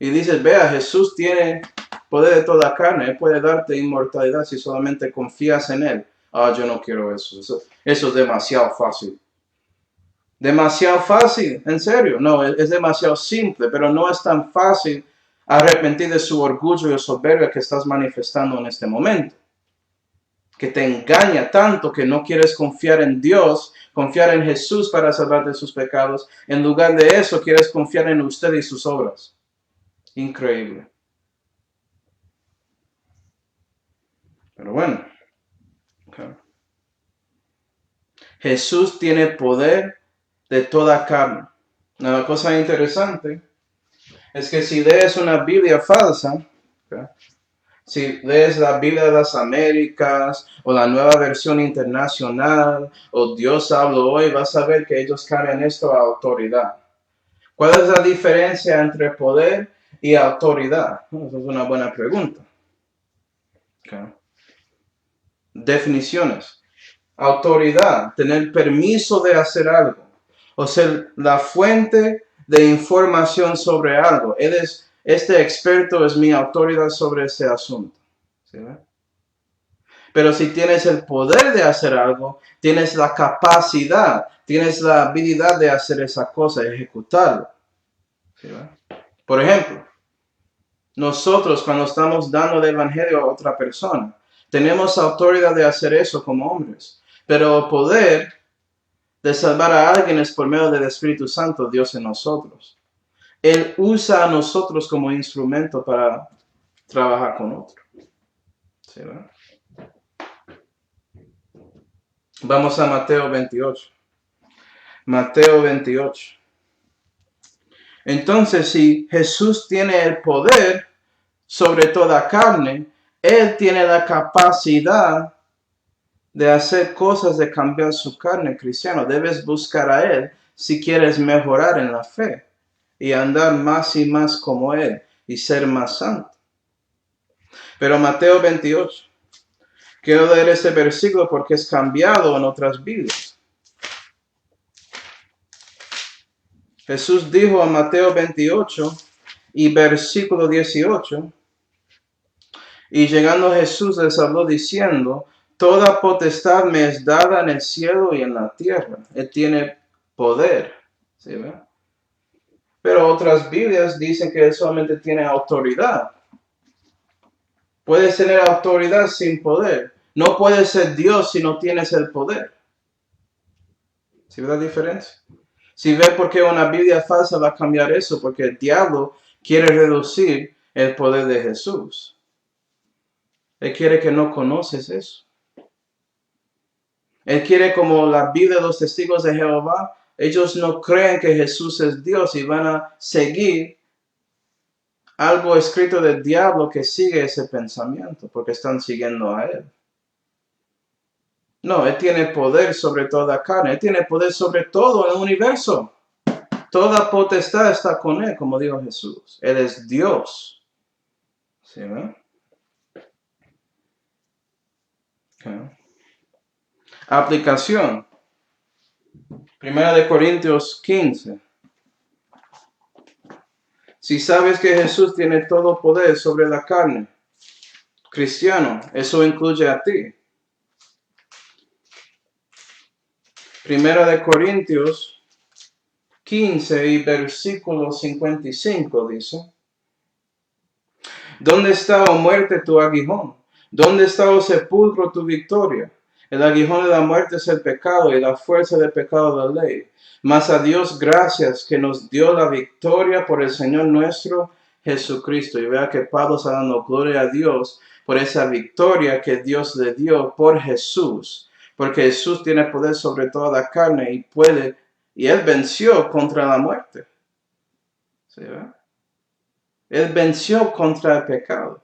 Y dices, vea, Jesús tiene poder de toda carne. Él puede darte inmortalidad si solamente confías en Él. Ah, yo no quiero eso. Eso es demasiado fácil. Demasiado fácil, en serio. No, es demasiado simple, pero no es tan fácil arrepentir de su orgullo y soberbia que estás manifestando en este momento. Que te engaña tanto que no quieres confiar en Dios, confiar en Jesús para salvar de sus pecados. En lugar de eso, quieres confiar en usted y sus obras. Increíble. Pero bueno. Okay. Jesús tiene poder de toda carne. Una cosa interesante es que si lees una Biblia falsa, ¿okay? Si lees la Biblia de las Américas o la nueva versión internacional o Dios habló hoy, vas a ver que ellos cambian esto a autoridad. ¿Cuál es la diferencia entre poder y autoridad? Esa es una buena pregunta. Okay. Definiciones. Autoridad, tener permiso de hacer algo, o ser la fuente de información sobre algo. Este experto es mi autoridad sobre ese asunto. ¿Sí? Pero si tienes el poder de hacer algo, tienes la capacidad, tienes la habilidad de hacer esa cosa, ejecutarla. ¿Sí? Por ejemplo, nosotros cuando estamos dando el evangelio a otra persona, tenemos autoridad de hacer eso como hombres. Pero el poder de salvar a alguien es por medio del Espíritu Santo, Dios en nosotros. Él usa a nosotros como instrumento para trabajar con otro. ¿Sí, verdad? Vamos a Mateo 28. Mateo 28. Entonces, si Jesús tiene el poder sobre toda carne, Él tiene la capacidad de hacer cosas, de cambiar su carne, cristiano. Debes buscar a Él si quieres mejorar en la fe y andar más y más como Él y ser más santo. Pero Mateo 28, quiero leer este versículo porque es cambiado en otras Biblias. Jesús dijo en Mateo 28 y versículo 18, y llegando Jesús les habló diciendo, toda potestad me es dada en el cielo y en la tierra. Él tiene poder. ¿Sí, ve? Pero otras Biblias dicen que Él solamente tiene autoridad. Puedes tener autoridad sin poder. No puedes ser Dios si no tienes el poder. ¿Sí ve la diferencia? Si ve por qué una Biblia falsa va a cambiar eso, porque el diablo quiere reducir el poder de Jesús. Él quiere que no conoces eso. Él quiere, como la Biblia de los testigos de Jehová, ellos no creen que Jesús es Dios y van a seguir algo escrito del diablo que sigue ese pensamiento, porque están siguiendo a él. No, Él tiene poder sobre toda carne, Él tiene poder sobre todo en el universo. Toda potestad está con Él, como dijo Jesús. Él es Dios. ¿Sí, no? Okay. Aplicación. 1 Corintios 15. Si sabes que Jesús tiene todo poder sobre la carne, cristiano, eso incluye a ti. 1 Corintios 15 y versículo 55 dice: ¿Dónde está, oh muerte, tu aguijón? ¿Dónde está, oh sepulcro, tu victoria? El aguijón de la muerte es el pecado y la fuerza del pecado la ley. Mas a Dios gracias que nos dio la victoria por el Señor nuestro Jesucristo. Y vea que Pablo está dando gloria a Dios por esa victoria que Dios le dio por Jesús. Porque Jesús tiene poder sobre toda la carne y Él venció contra la muerte. ¿Sí, ve? Él venció contra el pecado.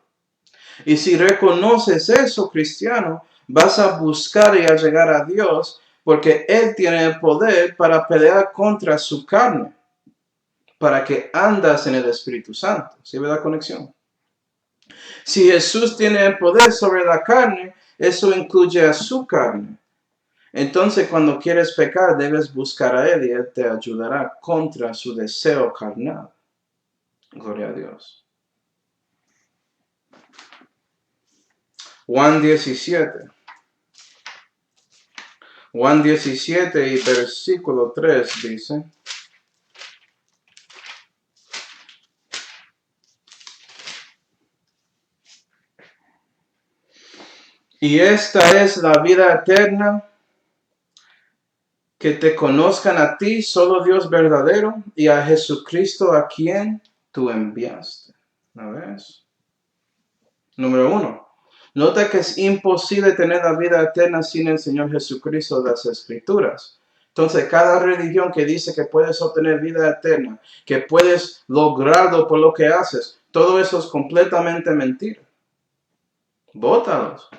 Y si reconoces eso, cristiano, vas a buscar y a llegar a Dios, porque Él tiene el poder para pelear contra su carne, para que andas en el Espíritu Santo. ¿Sí ve la conexión? Si Jesús tiene el poder sobre la carne, eso incluye a su carne. Entonces, cuando quieres pecar, debes buscar a Él y Él te ayudará contra su deseo carnal. Gloria a Dios. Juan 17. Juan 17 y versículo 3 dice: y esta es la vida eterna, que te conozcan a ti, solo Dios verdadero, y a Jesucristo a quien tú enviaste. ¿No ves? Número 1. Nota que es imposible tener la vida eterna sin el Señor Jesucristo de las Escrituras. Entonces, cada religión que dice que puedes obtener vida eterna, que puedes lograrlo por lo que haces, todo eso es completamente mentira. Bótalos.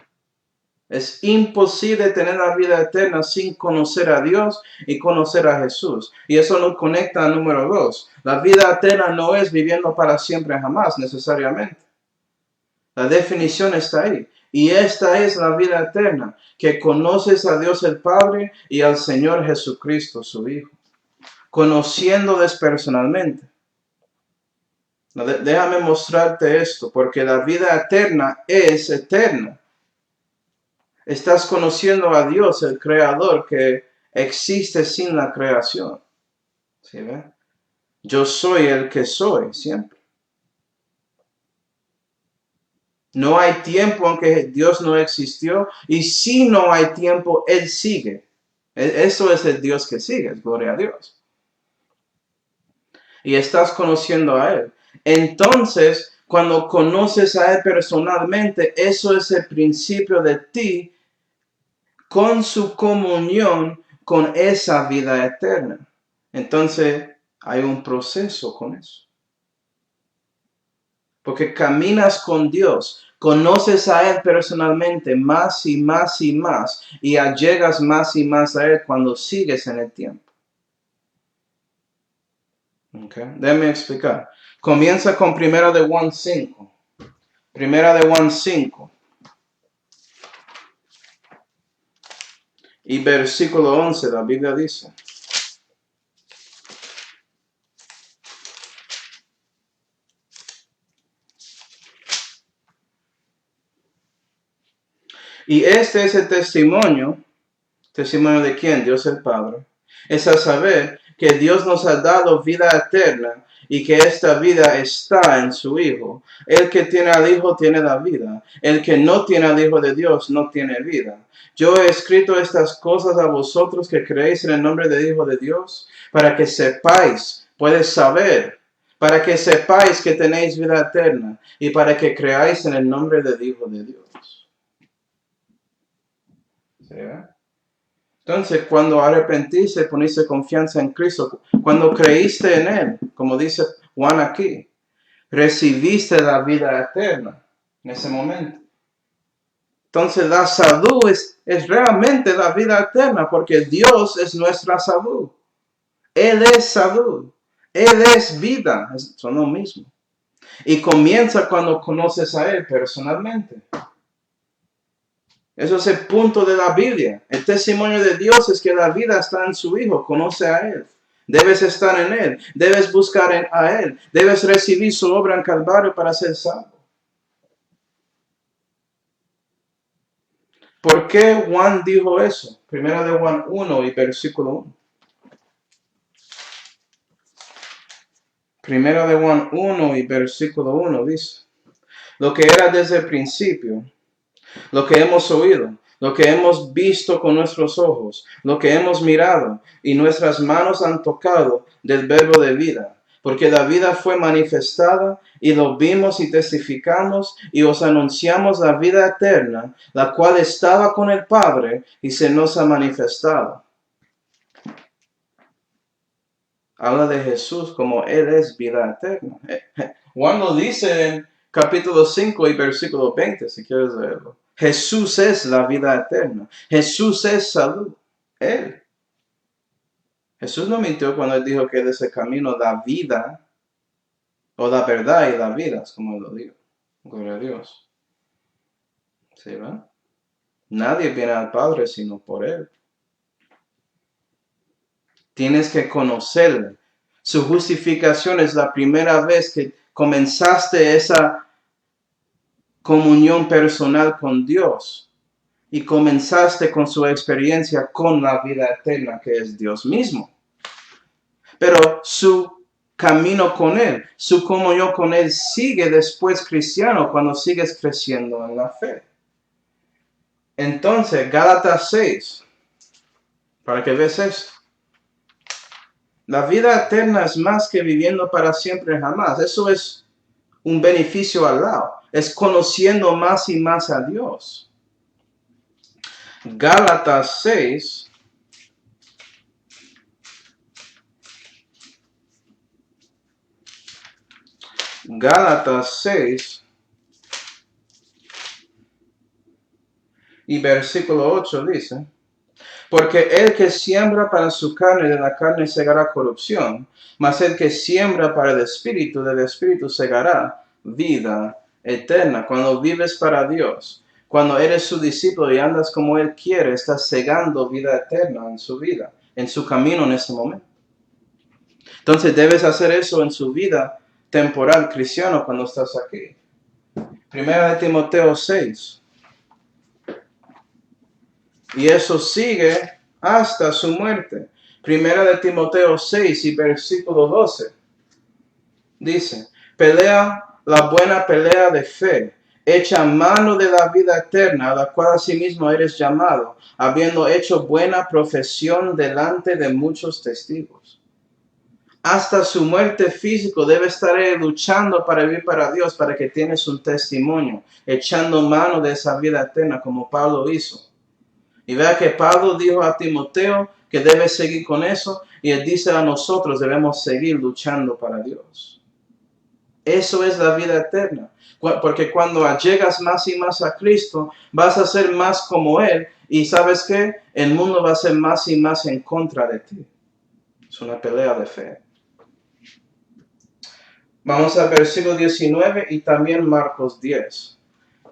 Es imposible tener la vida eterna sin conocer a Dios y conocer a Jesús. Y eso nos conecta al número 2. La vida eterna no es viviendo para siempre jamás, necesariamente. La definición está ahí. Y esta es la vida eterna, que conoces a Dios el Padre y al Señor Jesucristo, su Hijo. Conociéndoles personalmente. Déjame mostrarte esto, porque la vida eterna es eterna. Estás conociendo a Dios, el Creador, que existe sin la creación. ¿Sí ve? Yo soy el que soy, siempre. No hay tiempo aunque Dios no existió, y si no hay tiempo, Él sigue. Eso es el Dios que sigue, gloria a Dios. Y estás conociendo a Él. Entonces, cuando conoces a Él personalmente, eso es el principio de ti con su comunión con esa vida eterna. Entonces, hay un proceso con eso. Porque caminas con Dios, conoces a Él personalmente más y más y más, y llegas más y más a Él cuando sigues en el tiempo. Okay. Déjame explicar. Comienza con Primera de Juan 5. Primera de Juan 5. Y versículo 11, la Biblia dice: y este es el testimonio. ¿Testimonio de quién? Dios el Padre. es a saber que Dios nos ha dado vida eterna y que esta vida está en su Hijo. El que tiene al Hijo tiene la vida. El que no tiene al Hijo de Dios no tiene vida. Yo he escrito estas cosas a vosotros que creéis en el nombre del Hijo de Dios, para que sepáis, puedes saber, para que sepáis que tenéis vida eterna y para que creáis en el nombre del Hijo de Dios. ¿Sí? Entonces, cuando arrepentiste, poniste confianza en Cristo, cuando creíste en Él, como dice Juan aquí, recibiste la vida eterna en ese momento. Entonces, la salud es realmente la vida eterna, porque Dios es nuestra salud. Él es salud. Él es vida. Son lo mismo. Y comienza cuando conoces a Él personalmente. Eso es el punto de la Biblia. El testimonio de Dios es que la vida está en su Hijo. Conoce a Él. Debes estar en Él. Debes buscar a Él. Debes recibir su obra en Calvario para ser salvo. ¿Por qué Juan dijo eso? Primera de Juan 1 y versículo 1. Primera de Juan 1 y versículo 1 dice: lo que era desde el principio, lo que hemos oído, lo que hemos visto con nuestros ojos, lo que hemos mirado y nuestras manos han tocado del verbo de vida. Porque la vida fue manifestada y lo vimos y testificamos y os anunciamos la vida eterna, la cual estaba con el Padre y se nos ha manifestado. Habla de Jesús como Él es vida eterna. Juan lo dice en capítulo 5 y versículo 20, si quieres leerlo. Jesús es la vida eterna. Jesús es salud. Él. Jesús no mintió cuando Él dijo que Él es el camino, la vida, o la verdad y la vida, es como Él lo dijo. Gloria a Dios. ¿Sí, va? Nadie viene al Padre sino por Él. Tienes que conocerle. Su justificación es la primera vez que comenzaste esa comunión personal con Dios y comenzaste con su experiencia con la vida eterna que es Dios mismo. Pero su camino con Él, su comunión con Él sigue después cristiano cuando sigues creciendo en la fe. Entonces, Gálatas 6, para que veas esto. La vida eterna es más que viviendo para siempre jamás. Eso es un beneficio al lado. Es conociendo más y más a Dios. Gálatas 6. Gálatas 6 y versículo 8 dice: porque el que siembra para su carne, de la carne segará corrupción, mas el que siembra para el Espíritu, del Espíritu segará vida eterna. Cuando vives para Dios, cuando eres su discípulo y andas como Él quiere, estás segando vida eterna en su vida, en su camino en ese momento. Entonces debes hacer eso en su vida temporal cristiano cuando estás aquí. Primera de Timoteo 6. Y eso sigue hasta su muerte. Primera de Timoteo 6 y versículo 12. Dice: pelea la buena pelea de fe, echa mano de la vida eterna, a la cual asimismo eres llamado, habiendo hecho buena profesión delante de muchos testigos. Hasta su muerte físico debe estar luchando para vivir para Dios, para que tienes un testimonio, echando mano de esa vida eterna como Pablo hizo. Y vea que Pablo dijo a Timoteo que debe seguir con eso, y él dice a nosotros debemos seguir luchando para Dios. Eso es la vida eterna, porque cuando llegas más y más a Cristo, vas a ser más como Él, y ¿sabes qué? El mundo va a ser más y más en contra de ti. Es una pelea de fe. Vamos al versículo 19 y también Marcos 10.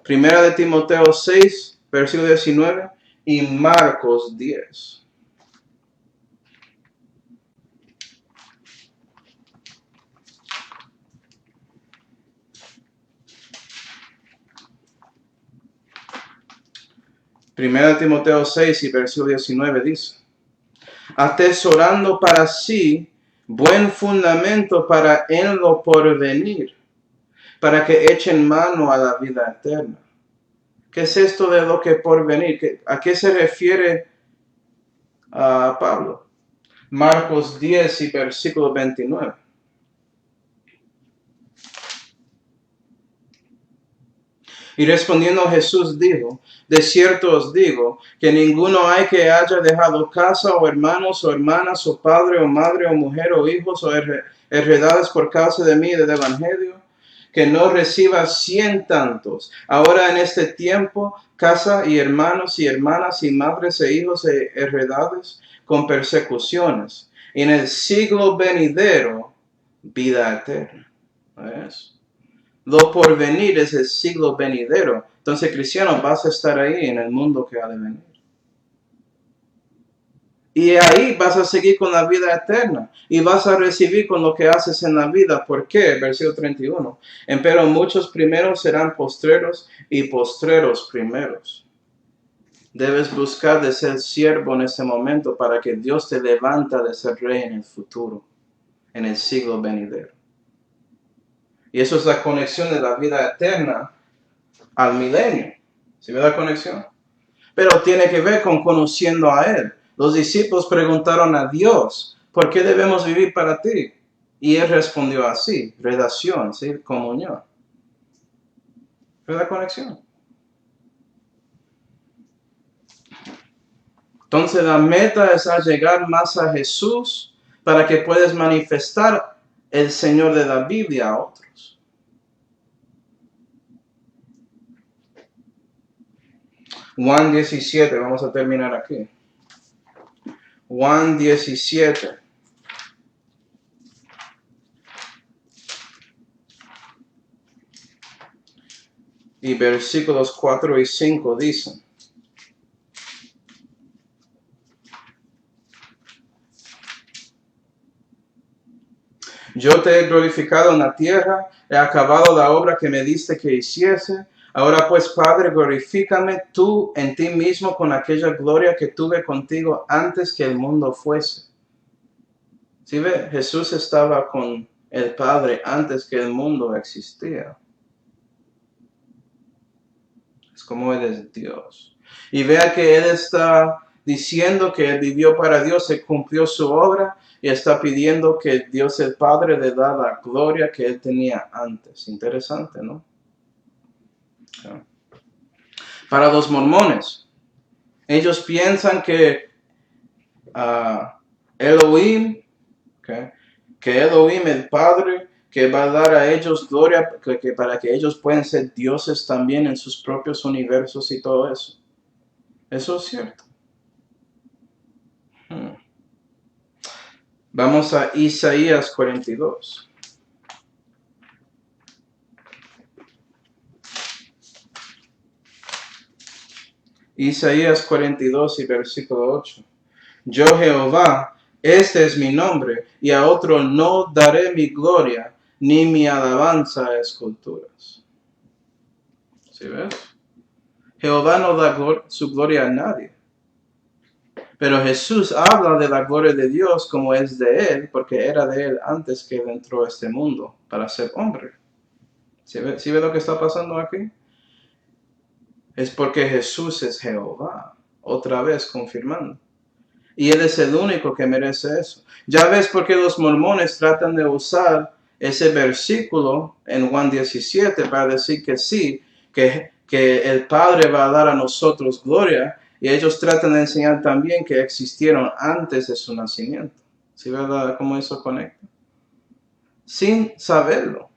Primera de Timoteo 6, versículo 19 y Marcos 10. Primera de Timoteo 6 y versículo 19 dice: atesorando para sí buen fundamento para en lo porvenir, para que echen mano a la vida eterna. ¿Qué es esto de lo que porvenir? ¿A qué se refiere Pablo? Marcos 10 y versículo 29. Y respondiendo Jesús dijo, de cierto os digo, que ninguno hay que haya dejado casa o hermanos o hermanas o padre o madre o mujer o hijos o heredades por causa de mí y del evangelio, que no reciba 100 tantos. Ahora en este tiempo, casa y hermanos y hermanas y madres e hijos e heredades con persecuciones. Y en el siglo venidero, vida eterna. ¿Ves? Lo porvenir es el siglo venidero. Entonces, cristiano, vas a estar ahí en el mundo que ha de venir. Y ahí vas a seguir con la vida eterna. Y vas a recibir con lo que haces en la vida. ¿Por qué? Versículo 31. Empero muchos primeros serán postreros y postreros primeros. Debes buscar de ser siervo en ese momento para que Dios te levanta de ser rey en el futuro, en el siglo venidero. Y eso es la conexión de la vida eterna al milenio. ¿Sí ve la conexión? Pero tiene que ver con conociendo a Él. Los discípulos preguntaron a Dios, ¿por qué debemos vivir para ti? Y Él respondió así, relación, ¿sí? Comunión. ¿Ve la conexión? Entonces la meta es llegar más a Jesús para que puedas manifestar el Señor de la Biblia a otros. Juan 17, vamos a terminar aquí. Juan 17. Y versículos 4 y 5 dicen: Yo te he glorificado en la tierra, he acabado la obra que me diste que hiciese. Ahora pues, Padre, glorifícame tú en ti mismo con aquella gloria que tuve contigo antes que el mundo fuese. ¿Sí ve? Jesús estaba con el Padre antes que el mundo existía. Es como Él es Dios. Y vea que Él está diciendo que Él vivió para Dios, Él cumplió su obra y está pidiendo que Dios el Padre le da la gloria que Él tenía antes. Interesante, ¿no? Para los mormones, ellos piensan que Elohim, que Elohim, el Padre, que va a dar a ellos gloria, que para que ellos puedan ser dioses también en sus propios universos y todo eso. Eso es cierto. Vamos a Isaías 42. Isaías 42 y versículo 8. Yo Jehová, este es mi nombre, y a otro no daré mi gloria, ni mi alabanza a esculturas. ¿Sí ves? Jehová no da su gloria a nadie. Pero Jesús habla de la gloria de Dios como es de Él, porque era de Él antes que Él entró a este mundo para ser hombre. ¿Sí ve lo que está pasando aquí? Es porque Jesús es Jehová, otra vez confirmando. Y Él es el único que merece eso. Ya ves por qué los mormones tratan de usar ese versículo en Juan 17 para decir que sí, que el Padre va a dar a nosotros gloria, y ellos tratan de enseñar también que existieron antes de su nacimiento. ¿Sí verdad cómo eso conecta? Sin saberlo.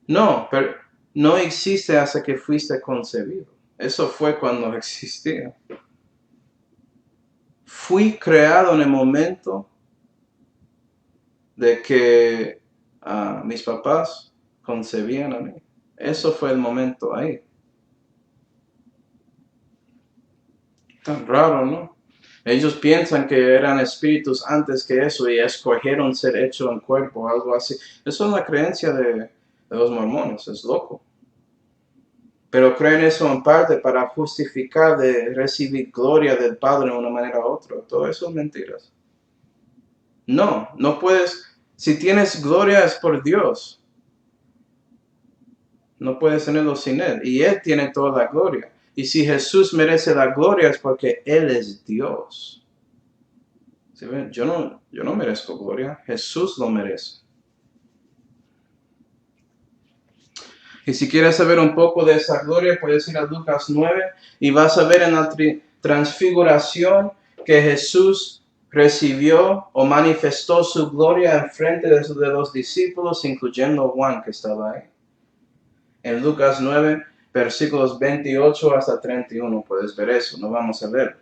No, pero no existe hasta que fuiste concebido. Eso fue cuando existía. Fui creado en el momento de que mis papás concebían a mí. Eso fue el momento ahí. Tan raro, ¿no? Ellos piensan que eran espíritus antes que eso y escogieron ser hecho en cuerpo o algo así. Eso es la creencia de los mormones, es loco. pero creen eso en parte para justificar de recibir gloria del Padre de una manera u otra. Todo eso es mentiras. No puedes, si tienes gloria es por Dios. No puedes tenerlo sin Él. Y Él tiene toda la gloria. Y si Jesús merece la gloria es porque Él es Dios. ¿Sí ven? Yo no merezco gloria. Jesús lo merece. Y si quieres saber un poco de esa gloria, puedes ir a Lucas 9 y vas a ver en la transfiguración que Jesús recibió o manifestó su gloria en frente de los discípulos, incluyendo Juan que estaba ahí. En Lucas 9, versículos 28 hasta 31, puedes ver eso, no vamos a ver.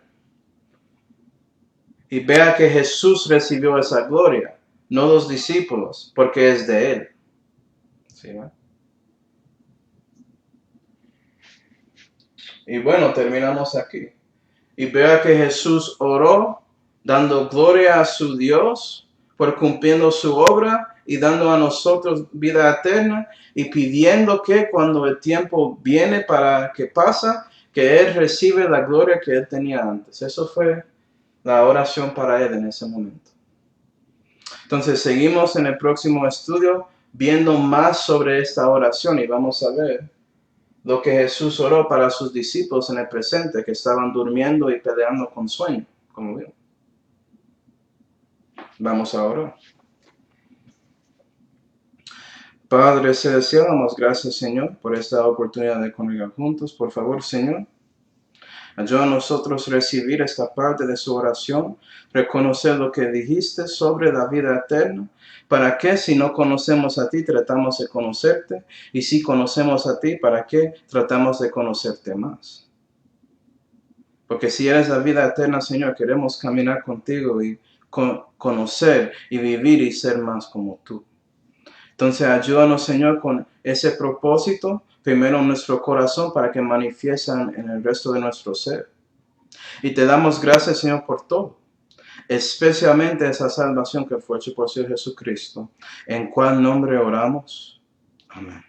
Y vea que Jesús recibió esa gloria, no los discípulos, porque es de Él. ¿Sí, no? Y bueno, terminamos aquí. Y vea que Jesús oró, dando gloria a su Dios por cumpliendo su obra y dando a nosotros vida eterna y pidiendo que cuando el tiempo viene para que pasa, que Él recibe la gloria que Él tenía antes. Eso fue la oración para Él en ese momento. Entonces seguimos en el próximo estudio viendo más sobre esta oración y vamos a ver lo que Jesús oró para sus discípulos en el presente, que estaban durmiendo y peleando con sueño, como vieron. Vamos a orar. Padre celestial, damos gracias, Señor, por esta oportunidad de congregar juntos. Por favor, Señor, ayuda a nosotros a recibir esta parte de su oración, reconocer lo que dijiste sobre la vida eterna, para que si no conocemos a ti, tratamos de conocerte, y si conocemos a ti, para que tratamos de conocerte más. Porque si eres la vida eterna, Señor, queremos caminar contigo y conocer y vivir y ser más como tú. Entonces ayúdanos, Señor, con ese propósito, primero en nuestro corazón, para que manifiesten en el resto de nuestro ser. Y te damos gracias, Señor, por todo, especialmente esa salvación que fue hecha por Señor Jesucristo, en cual nombre oramos. Amén.